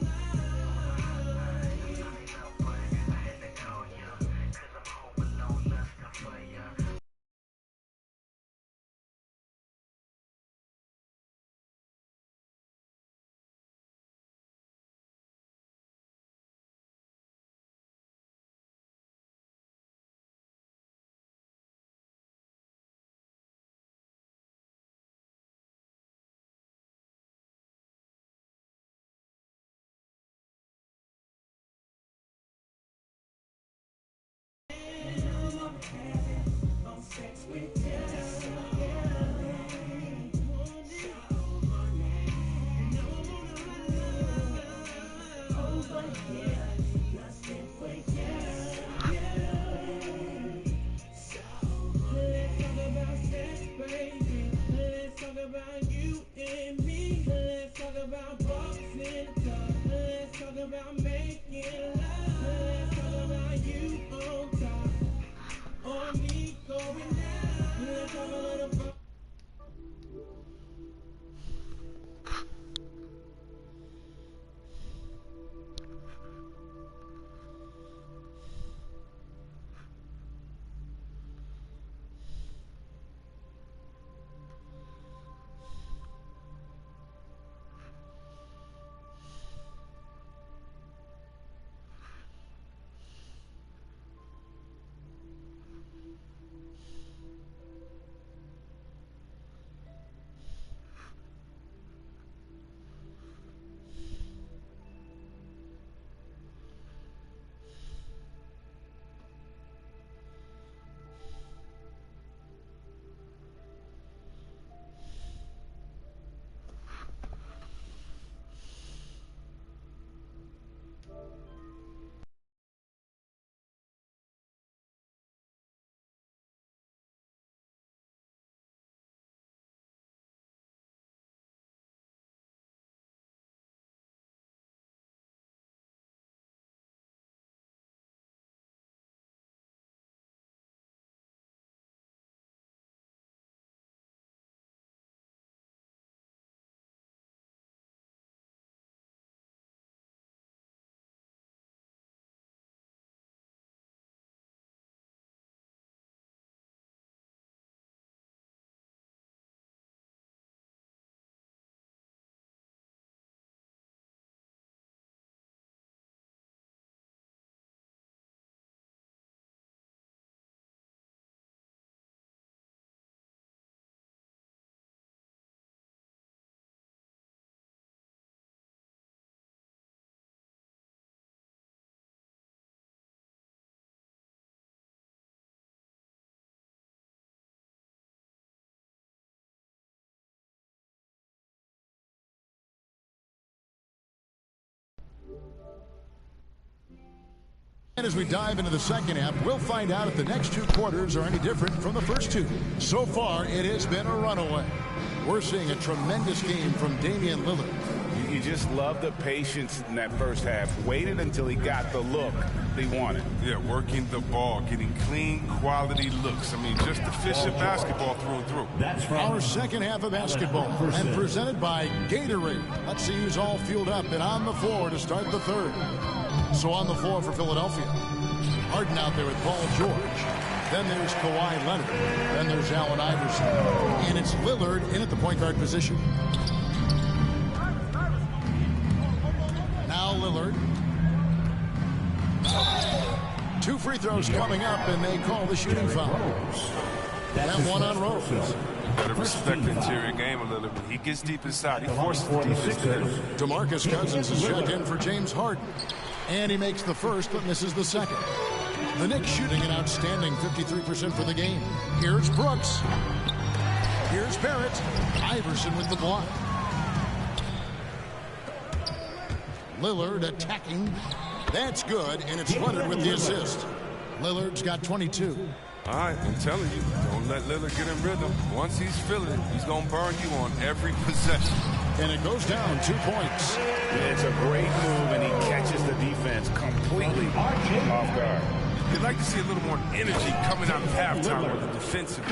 About making love. Let's talk about you on top, on me going down. And as we dive into the second half, we'll find out if the next two quarters are any different from the first two. So far, it has been a runaway. We're seeing a tremendous game from Damian Lillard. You just love the patience in that first half. Waited until he got the look he wanted. Yeah, working the ball, getting clean, quality looks. I mean, just efficient basketball through and through. That's our second half of basketball, and presented by Gatorade. Let's see who's all fueled up and on the floor to start the third. So on the floor for Philadelphia, Harden out there with Paul George. Then there's Kawhi Leonard. Then there's Allen Iverson. And it's Lillard in at the point guard position. Now Lillard. 2 free throws coming up, and they call the shooting foul. That one on Rose. You gotta respect the interior game a little bit. He gets deep inside. He forces the defense to hit him. DeMarcus Cousins is checked in for James Harden. And he makes the first, but misses the second. The Knicks shooting an outstanding 53% for the game. Here's Brooks. Here's Barrett. Iverson with the block. Lillard attacking. That's good, and it's Leonard with the assist. Lillard's got 22. All right, I'm telling you, don't let Lillard get in rhythm. Once he's feeling it, he's going to burn you on every possession. And it goes down 2 points. It's a great move, and he catches the defense completely off guard. You'd like to see a little more energy coming out of halftime with the defensive.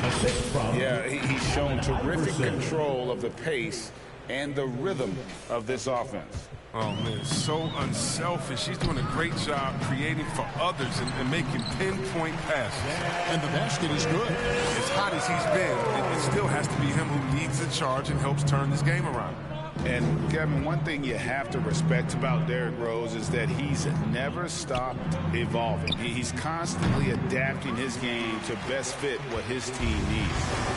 Yeah, he's shown terrific control of the pace and the rhythm of this offense. Oh, man, so unselfish. He's doing a great job creating for others and making pinpoint passes. And the basket is good. As hot as he's been, it still has to be him who leads the charge and helps turn this game around. And, Kevin, one thing you have to respect about Derrick Rose is that he's never stopped evolving. He's constantly adapting his game to best fit what his team needs.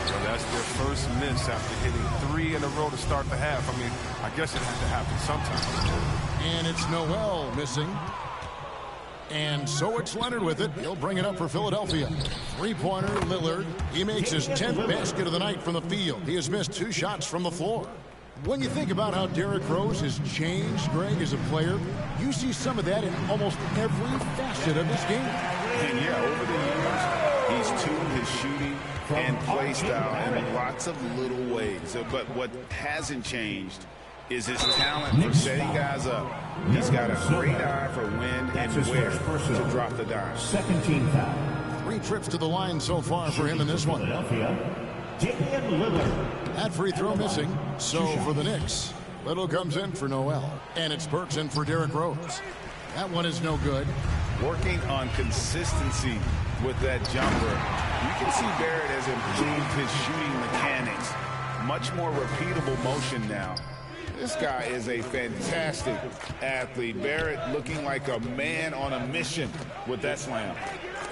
Well, that's their first miss after hitting 3 in a row to start the half. I mean, I guess it had to happen sometime. And it's Noel missing. And so it's Leonard with it. He'll bring it up for Philadelphia. 3-pointer, Lillard. He makes his 10th basket of the night from the field. He has missed 2 shots from the floor. When you think about how Derrick Rose has changed, Greg, as a player, you see some of that in almost every facet of his game. And yeah, over the years, he's tuned his shooting and play style in lots of little ways. But what hasn't changed is his talent for setting guys up. He's got a great eye for when and where to drop the dime. Second team foul. 3 trips to the line so far for him in this one. Damian Lillard. That free throw missing. So for the Knicks, Little comes in for Noel. And it's Burks in for Derrick Rose. That one is no good. Working on consistency with that jumper. You can see Barrett has improved his shooting mechanics. Much more repeatable motion now. This guy is a fantastic athlete. Barrett looking like a man on a mission with that slam.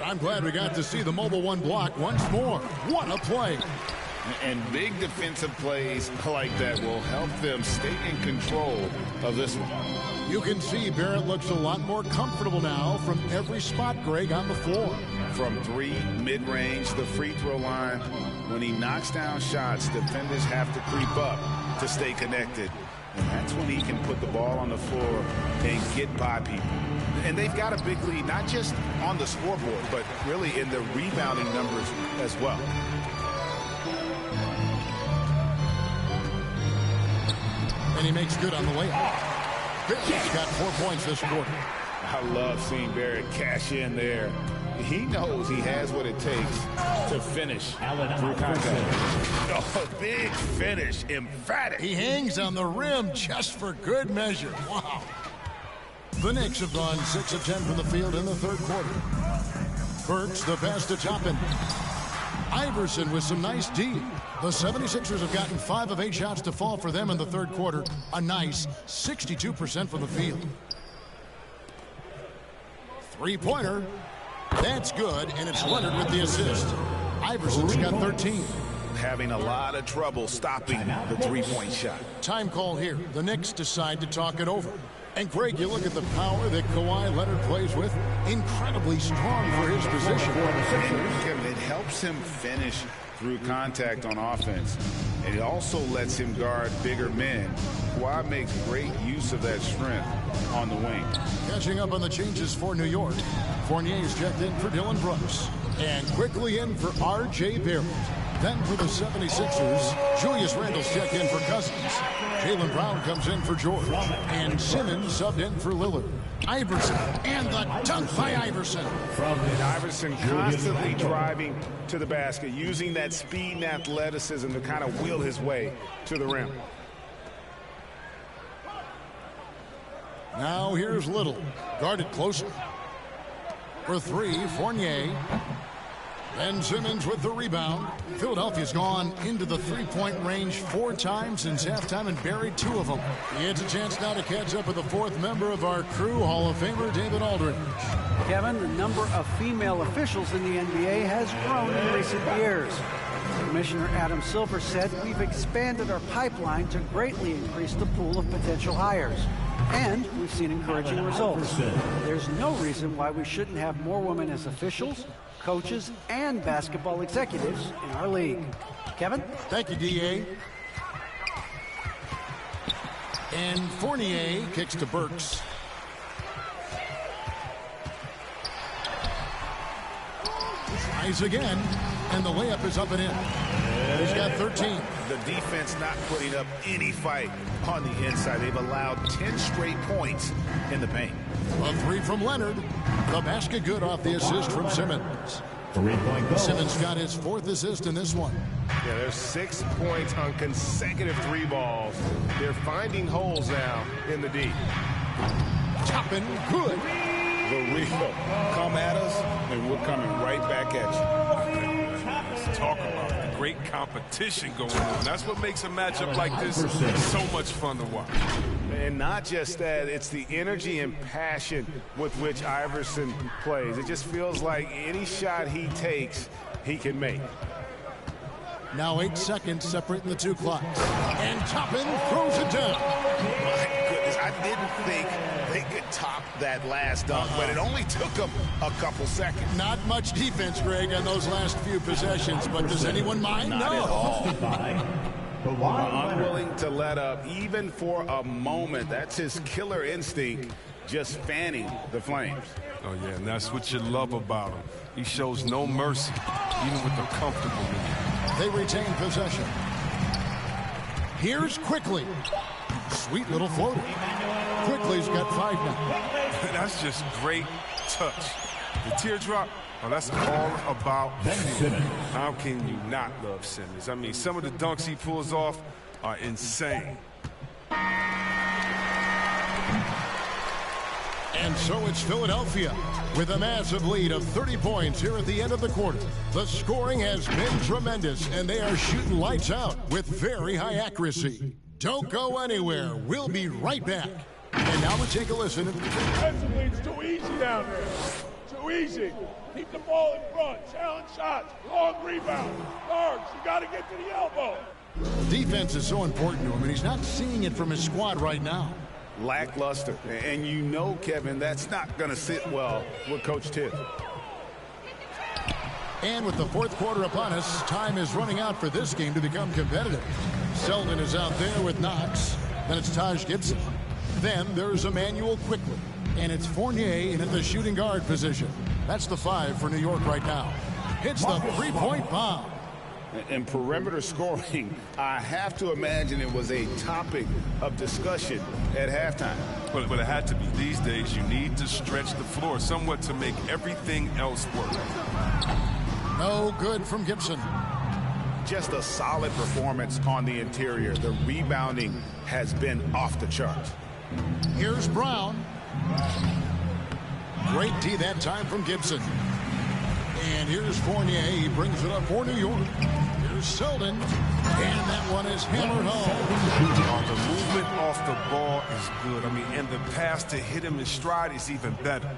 I'm glad we got to see the mobile 1 block once more. What a play. And big defensive plays like that will help them stay in control of this one. You can see Barrett looks a lot more comfortable now from every spot, Greg, on the floor. From 3, mid-range, the free throw line. When he knocks down shots, defenders have to creep up to stay connected. And that's when he can put the ball on the floor and get by people. And they've got a big lead, not just on the scoreboard, but really in the rebounding numbers as well. And he makes good on the layup. Barrett's got 4 points this quarter. I love seeing Barrett cash in there. He knows he has what it takes to finish through contact. Oh, big finish, emphatic. He hangs on the rim just for good measure. Wow. The Knicks have gone 6 of 10 from the field in the third quarter. Burks the pass to Toppin. Iverson with some nice D. The 76ers have gotten 5 of 8 shots to fall for them in the third quarter. A nice 62% from the field. 3-pointer. That's good, and it's Leonard with the assist. Iverson's got 13. Having a lot of trouble stopping the 3-point shot. Time call here. The Knicks decide to talk it over. And Greg, you look at the power that Kawhi Leonard plays with. Incredibly strong for his position. Kevin, it helps him finish through contact on offense. and it also lets him guard bigger men. Kawhi makes great use of that strength on the wing. Catching up on the changes for New York. Fournier's checked in for Dylan Brooks. And quickly in for R.J. Barrett. Then for the 76ers, Julius Randle's checked in for Cousins. Jaylen Brown comes in for George. And Simmons subbed in for Lillard. Iverson, and the dunk by Iverson. And Iverson constantly driving to the basket, using that speed and athleticism to kind of wheel his way to the rim. Now here's Little, guarded closely. For three, Fournier. Ben Simmons with the rebound. Philadelphia's gone into the three-point range 4 times since halftime and buried 2 of them. He gets a chance now to catch up with the 4th member of our crew, Hall of Famer David Aldridge. Kevin, the number of female officials in the NBA has grown in recent years. Commissioner Adam Silver said we've expanded our pipeline to greatly increase the pool of potential hires. And we've seen encouraging results. There's no reason why we shouldn't have more women as officials, coaches, and basketball executives in our league. Kevin? Thank you, D.A. And Fournier kicks to Burks. Tries again, and the layup is up and in. He's got 13. The defense not putting up any fight on the inside. They've allowed 10 straight points in the paint. A 3 from Leonard. The basket good off the assist from Simmons. Simmons got his 4th assist in this one. Yeah, there's 6 points on consecutive 3 balls. They're finding holes now in the D. Toppin, good. The Rico, come at us, and we're coming right back at you. Let's talk about the great competition going on. That's what makes a matchup like this so much fun to watch. And not just that, it's the energy and passion with which Iverson plays. It just feels like any shot he takes, he can make. Now 8 seconds separating the 2 clocks. And Toppin throws it down. My goodness, I didn't think they could top that last dunk, but it only took them a couple seconds. Not much defense, Greg, on those last few possessions, but does anyone mind? Not no. at all. Unwilling to let up, even for a moment. That's his killer instinct, just fanning the flames. Oh, yeah, and that's what you love about him. He shows no mercy, even with the comfortable lead. They retain possession. Here's Quickly. Sweet little floater. Quickly's got 5 now. That's just great touch. The teardrop, oh, that's all about him. How can you not love Simmons? I mean, some of the dunks he pulls off are insane. And so it's Philadelphia with a massive lead of 30 points here at the end of the quarter. The scoring has been tremendous, and they are shooting lights out with very high accuracy. Don't go anywhere. We'll be right back. And now we take a listen. Defensively, it's too easy down there. Too easy. Keep the ball in front. Challenge shots. Long rebound. Guards, you got to get to the elbow. Defense is so important to him, and he's not seeing it from his squad right now. Lackluster. And you know, Kevin, that's not going to sit well with Coach Tiff. And with the 4th quarter upon us, time is running out for this game to become competitive. Selden is out there with Knox. Then it's Taj Gibson. Then there's Emmanuel Quickly. And it's Fournier in at the shooting guard position. That's the 5 for New York right now. Hits the 3-point bomb. And perimeter scoring, I have to imagine it was a topic of discussion at halftime. But it had to be. These days, you need to stretch the floor somewhat to make everything else work. No good from Gibson. Just a solid performance on the interior. The rebounding has been off the charts. Here's Brown. Great D that time from Gibson. And here's Fournier. He brings it up for New York. Here's Selden. And that one is hammered home. The movement off the ball is good. I mean, and the pass to hit him in stride is even better.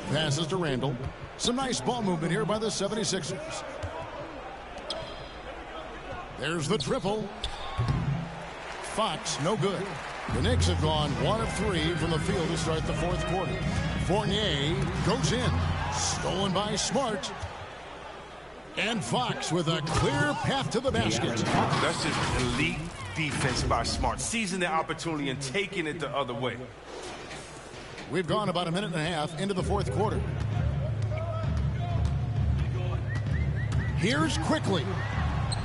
Passes to Randle. Some nice ball movement here by the 76ers. There's the triple. Fox, no good. The Knicks have gone 1 of 3 from the field to start the 4th quarter. Fournier goes in. Stolen by Smart. And Fox with a clear path to the basket. That's just elite defense by Smart. Seizing the opportunity and taking it the other way. We've gone about a minute and a half into the fourth quarter. Here's Quickly.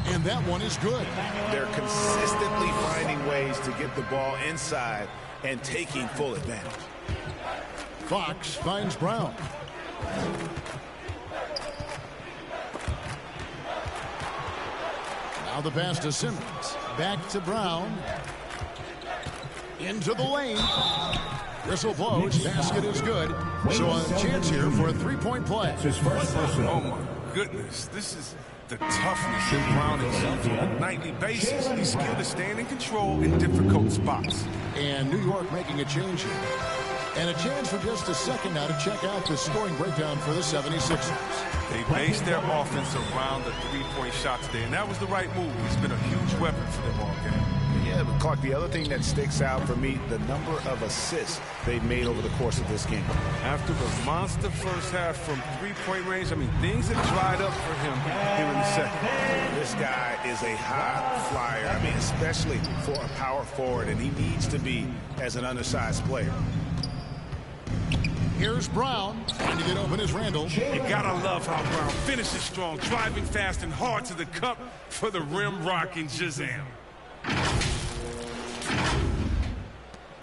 And that one is good. They're consistently finding ways to get the ball inside and taking full advantage. Fox finds Brown. Now the pass to Simmons. Back to Brown. Into the lane. Whistle blows. Basket is good. So a chance here for a three-point play. Oh, my goodness. This is the toughness that Brown exhibits on a nightly basis. He's skilled at staying in control in difficult spots. And New York making a change here. And a chance for just a second now to check out the scoring breakdown for the 76ers. They based their offense around the three-point shot today, and that was the right move. He's been a huge weapon for them all game. Yeah, but Clark, the other thing that sticks out for me, the number of assists they've made over the course of this game. After the monster first half from three-point range, I mean, things have dried up for him here in the second. This guy is a high flyer, I mean, especially for a power forward, and he needs to be as an undersized player. Here's Brown trying to get open as Randall. You gotta love how Brown finishes strong, driving fast and hard to the cup for the rim rocking Shazam.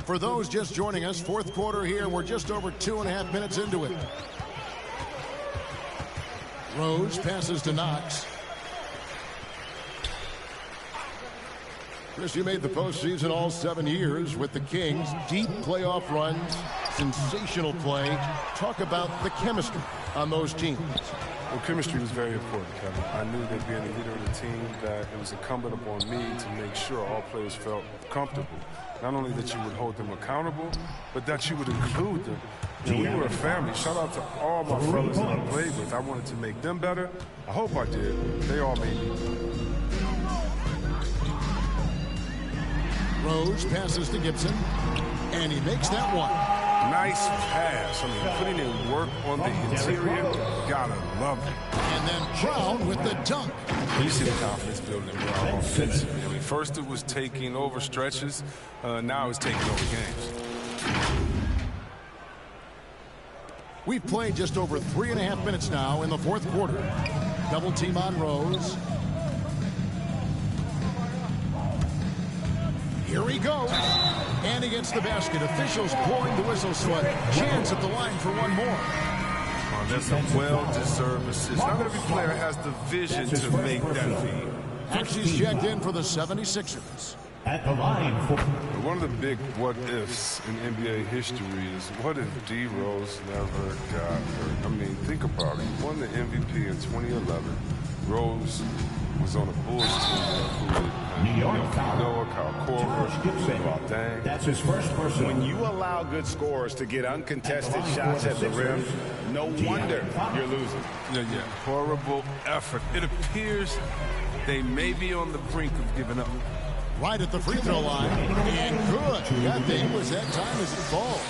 For those just joining us, fourth quarter here. We're just over 2.5 minutes into it. Rose passes to Knox. Chris, you made the postseason all 7 years with the Kings. Deep playoff runs, sensational play. Talk about the chemistry on those teams. Well, chemistry was very important, Kevin. I knew that being a leader of the team, that it was incumbent upon me to make sure all players felt comfortable. Not only that you would hold them accountable, but that you would include them. And we were a family. Shout out to all my fellas that I played with. I wanted to make them better. I hope I did. They all made me. Rose passes to Gibson, and he makes that one. Nice pass. I mean, putting in work on the interior, gotta love it. And then Brown with the dunk. You see the confidence building in Brown offensively. I mean, first it was taking over stretches, now it's taking over games. We've played just over 3.5 minutes now in the fourth quarter. Double team on Rose. Here he goes. And against the basket. Officials blowing the whistle sweat. Chance at the line for one more. Oh, that's a well-deserved assist. Not every player has the vision to make that feed. Axie's checked in for the 76ers. At the line for... One of the big what-ifs in NBA history is what if D. Rose never got hurt? I mean, think about it. He won the MVP in 2011. Rose was on a Bulls team that included Noah, Kyle Korver, That's his first person. When you allow good scorers to get uncontested shots at the rim, no wonder you're losing. Yeah. Horrible effort. It appears they may be on the brink of giving up. Right at the free throw line. And good. That thing was that time as it falls.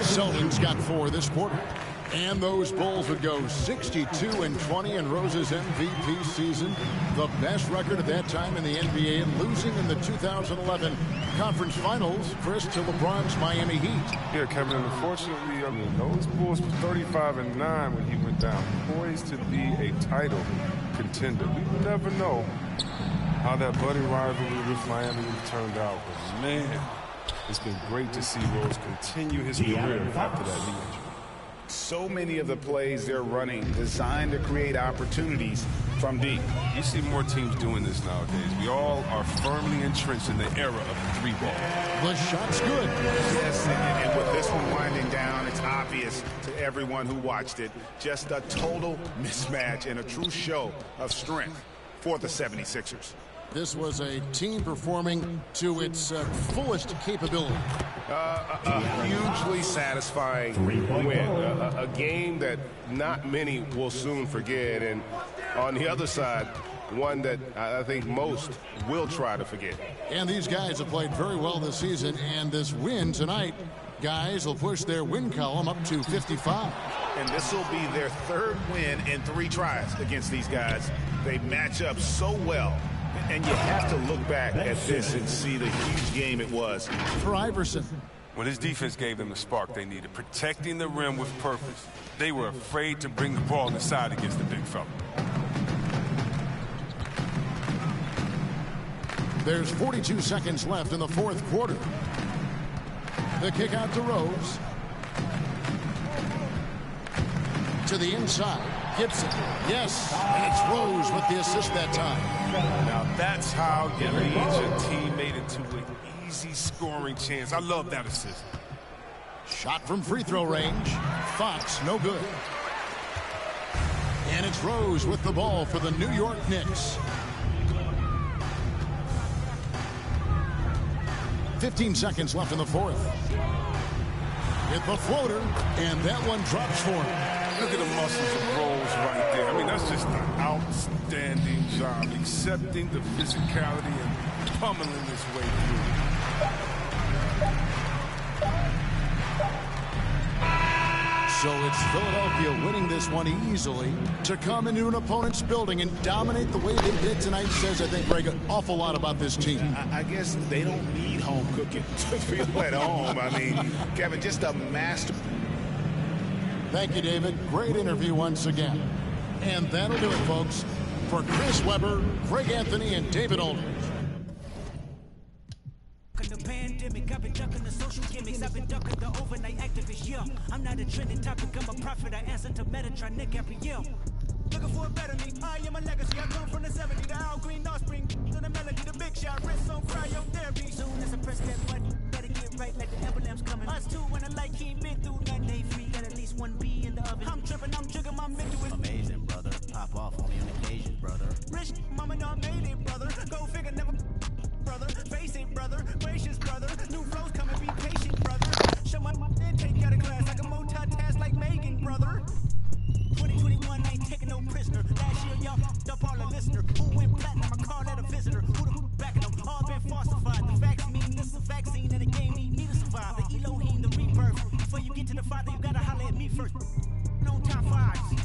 Celtics got 4 this quarter. And those Bulls would go 62-20 in Rose's MVP season. The best record at that time in the NBA, and losing in the 2011 conference finals, Chris, to LeBron's Miami Heat. Yeah, Kevin, unfortunately, I mean, those Bulls were 35-9 when he went down, poised to be a title contender. We would never know how that budding rivalry with Miami would have turned out. But, man, it's been great to see Rose continue his career after that knee injury. So many of the plays they're running designed to create opportunities from deep. You see more teams doing this nowadays. We all are firmly entrenched in the era of the 3-ball. The shot's good. Yes, and with this one winding down, it's obvious to everyone who watched it. Just a total mismatch and a true show of strength for the 76ers. This was a team performing to its fullest capability. A hugely satisfying win. A game that not many will soon forget. And on the other side, one that I think most will try to forget. And these guys have played very well this season. And this win tonight, guys, will push their win column up to 55. and this will be their third win in 3 tries against these guys. They match up so well, and you have to look back at this and see the huge game it was. For Iverson. Well, his defense gave them the spark they needed, protecting the rim with purpose. They were afraid to bring the ball inside against the big fella. There's 42 seconds left in the 4th quarter. The kick out to Rose. To the inside. Gibson. Yes. And it's Rose with the assist that time. Now that's how you lead your teammate into an easy scoring chance. I love that assist. Shot from free throw range. Fox, no good. And it's Rose with the ball for the New York Knicks. 15 seconds left in the 4th. Hit the floater, and that one drops for him. Look at the muscles of Rose right there. I mean, that's just an outstanding job, accepting the physicality and pummeling his way through. So it's Philadelphia winning this one easily. To come into an opponent's building and dominate the way they did tonight says, I think, Greg, an awful lot about this team. I guess they don't need home cooking to feel at home. I mean, Kevin, just a master. Thank you, David. Great interview once again. And that'll do it, folks. For Chris Webber, Greg Anthony, and David Aldridge. The pandemic, I've been ducking the social gimmicks, I've been ducking the overnight activists, yeah. I'm not a trending topic, I'm a prophet, I answer to Metatron every year. Looking for a better me, I am a legacy, I come from the 70s, the Al Green, offspring, to the melody, the big shot, wrist on cryotherapy. Soon as I press that button, better get right like the emblem's coming. Us two when I like he ain't been through nothing, they free, got at least 1 B in the oven. I'm tripping, I'm jigging, my mental is amazing, brother. Pop off only on occasion, brother. Rich, mama done made it, brother. Go figure, never. Brother, face it, brother, gracious, brother. New flows coming, be patient, brother. Show my then take out a class like a multitask like Megan, brother. 2021, I ain't taking no prisoner. Last year, y'all up all the listener. Who went platinum? I call that a visitor. Who backing them? All been falsified. The facts mean this is a vaccine and the game need me to survive. The Elohim, the rebirth. Before you get to the Father, you gotta holler at me first. No top 5s.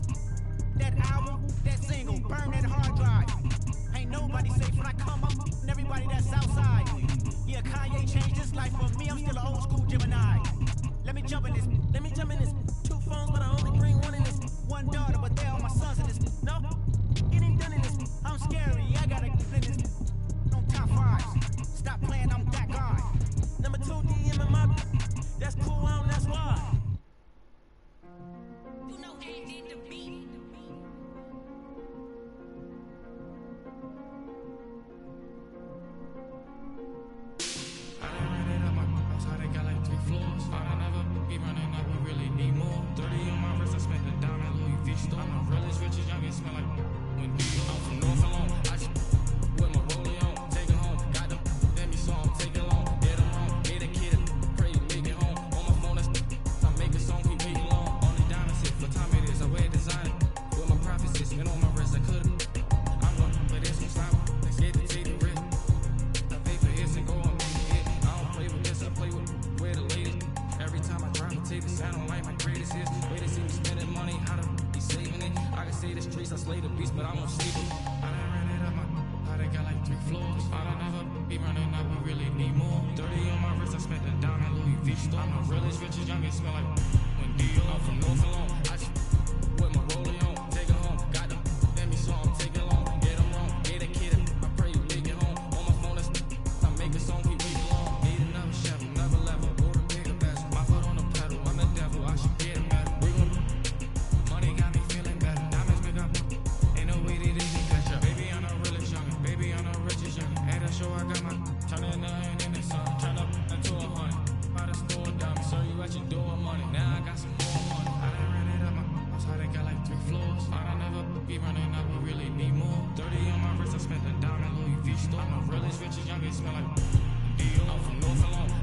That album, that single, burn that hard drive. Ain't nobody safe when I come up, and everybody that's outside. Yeah, Kanye changed his life, but me, I'm still an old school Gemini. Let me jump in this. 2 phones, but I only bring 1 in this. 1 daughter, but they're all my sons in this. No, it ain't done in this. I'm scary, I gotta get in this. No top 5s. Stop playing, I'm that guy. Number 2 DM in my. That's cool, that's why. You know, ain't need to be. I'm the realest, richest, youngest, smell like when I'm from North alone. I just with my rollie on, take it home. Got them, let me song, take it long. Get them home, get a kid, pray, make it home. On my phone, I make a song, keep waiting long. Only diamonds hit, what time it is, I wear designer. With my prophecies, spin on my wrist, I could've. I'm going, but it's some stop. They scared to take the risk. I pay for hits and go on, make it hit. I don't play with this, I play with where the latest. Every time I drive a tape, I don't like my greatest hits. Way to see me spending money, how to saving it. I can say the streets, I slay the beast, but I won't sleep it. I done ran it up my, I done got like 3 floors. I done never be running up, we really need more. 30 on my wrist, I spent the down at Louis V store. I'm the realest, richest, youngest, smell like when Dio. I'm from North alone, I just with my rollie on, take it home. Got them, let me song, take it long. Get them wrong, get a kid, I pray you make it home. On my phone, I make a song, keep waiting long. Need another chef, another level, order bigger best. My foot on the pedal, I'm the devil, I should get it better. Money got me feeling better. Diamonds make up. Ain't no way that they can catch up. Baby, I'm the realest youngin'. Baby, I'm the richest youngin'. At that show, I got my turning nothing in the sun. Turn up into 100. By the store down. Serve you at your door money. Now I got some more money. I done ran it up my house. I done got like 3 floors. I done never be running up. We really need more. 30 on my wrist. I spent the down at Louis V store. I'm the realest, richest, youngest. Smell like Dio. I'm from North alone.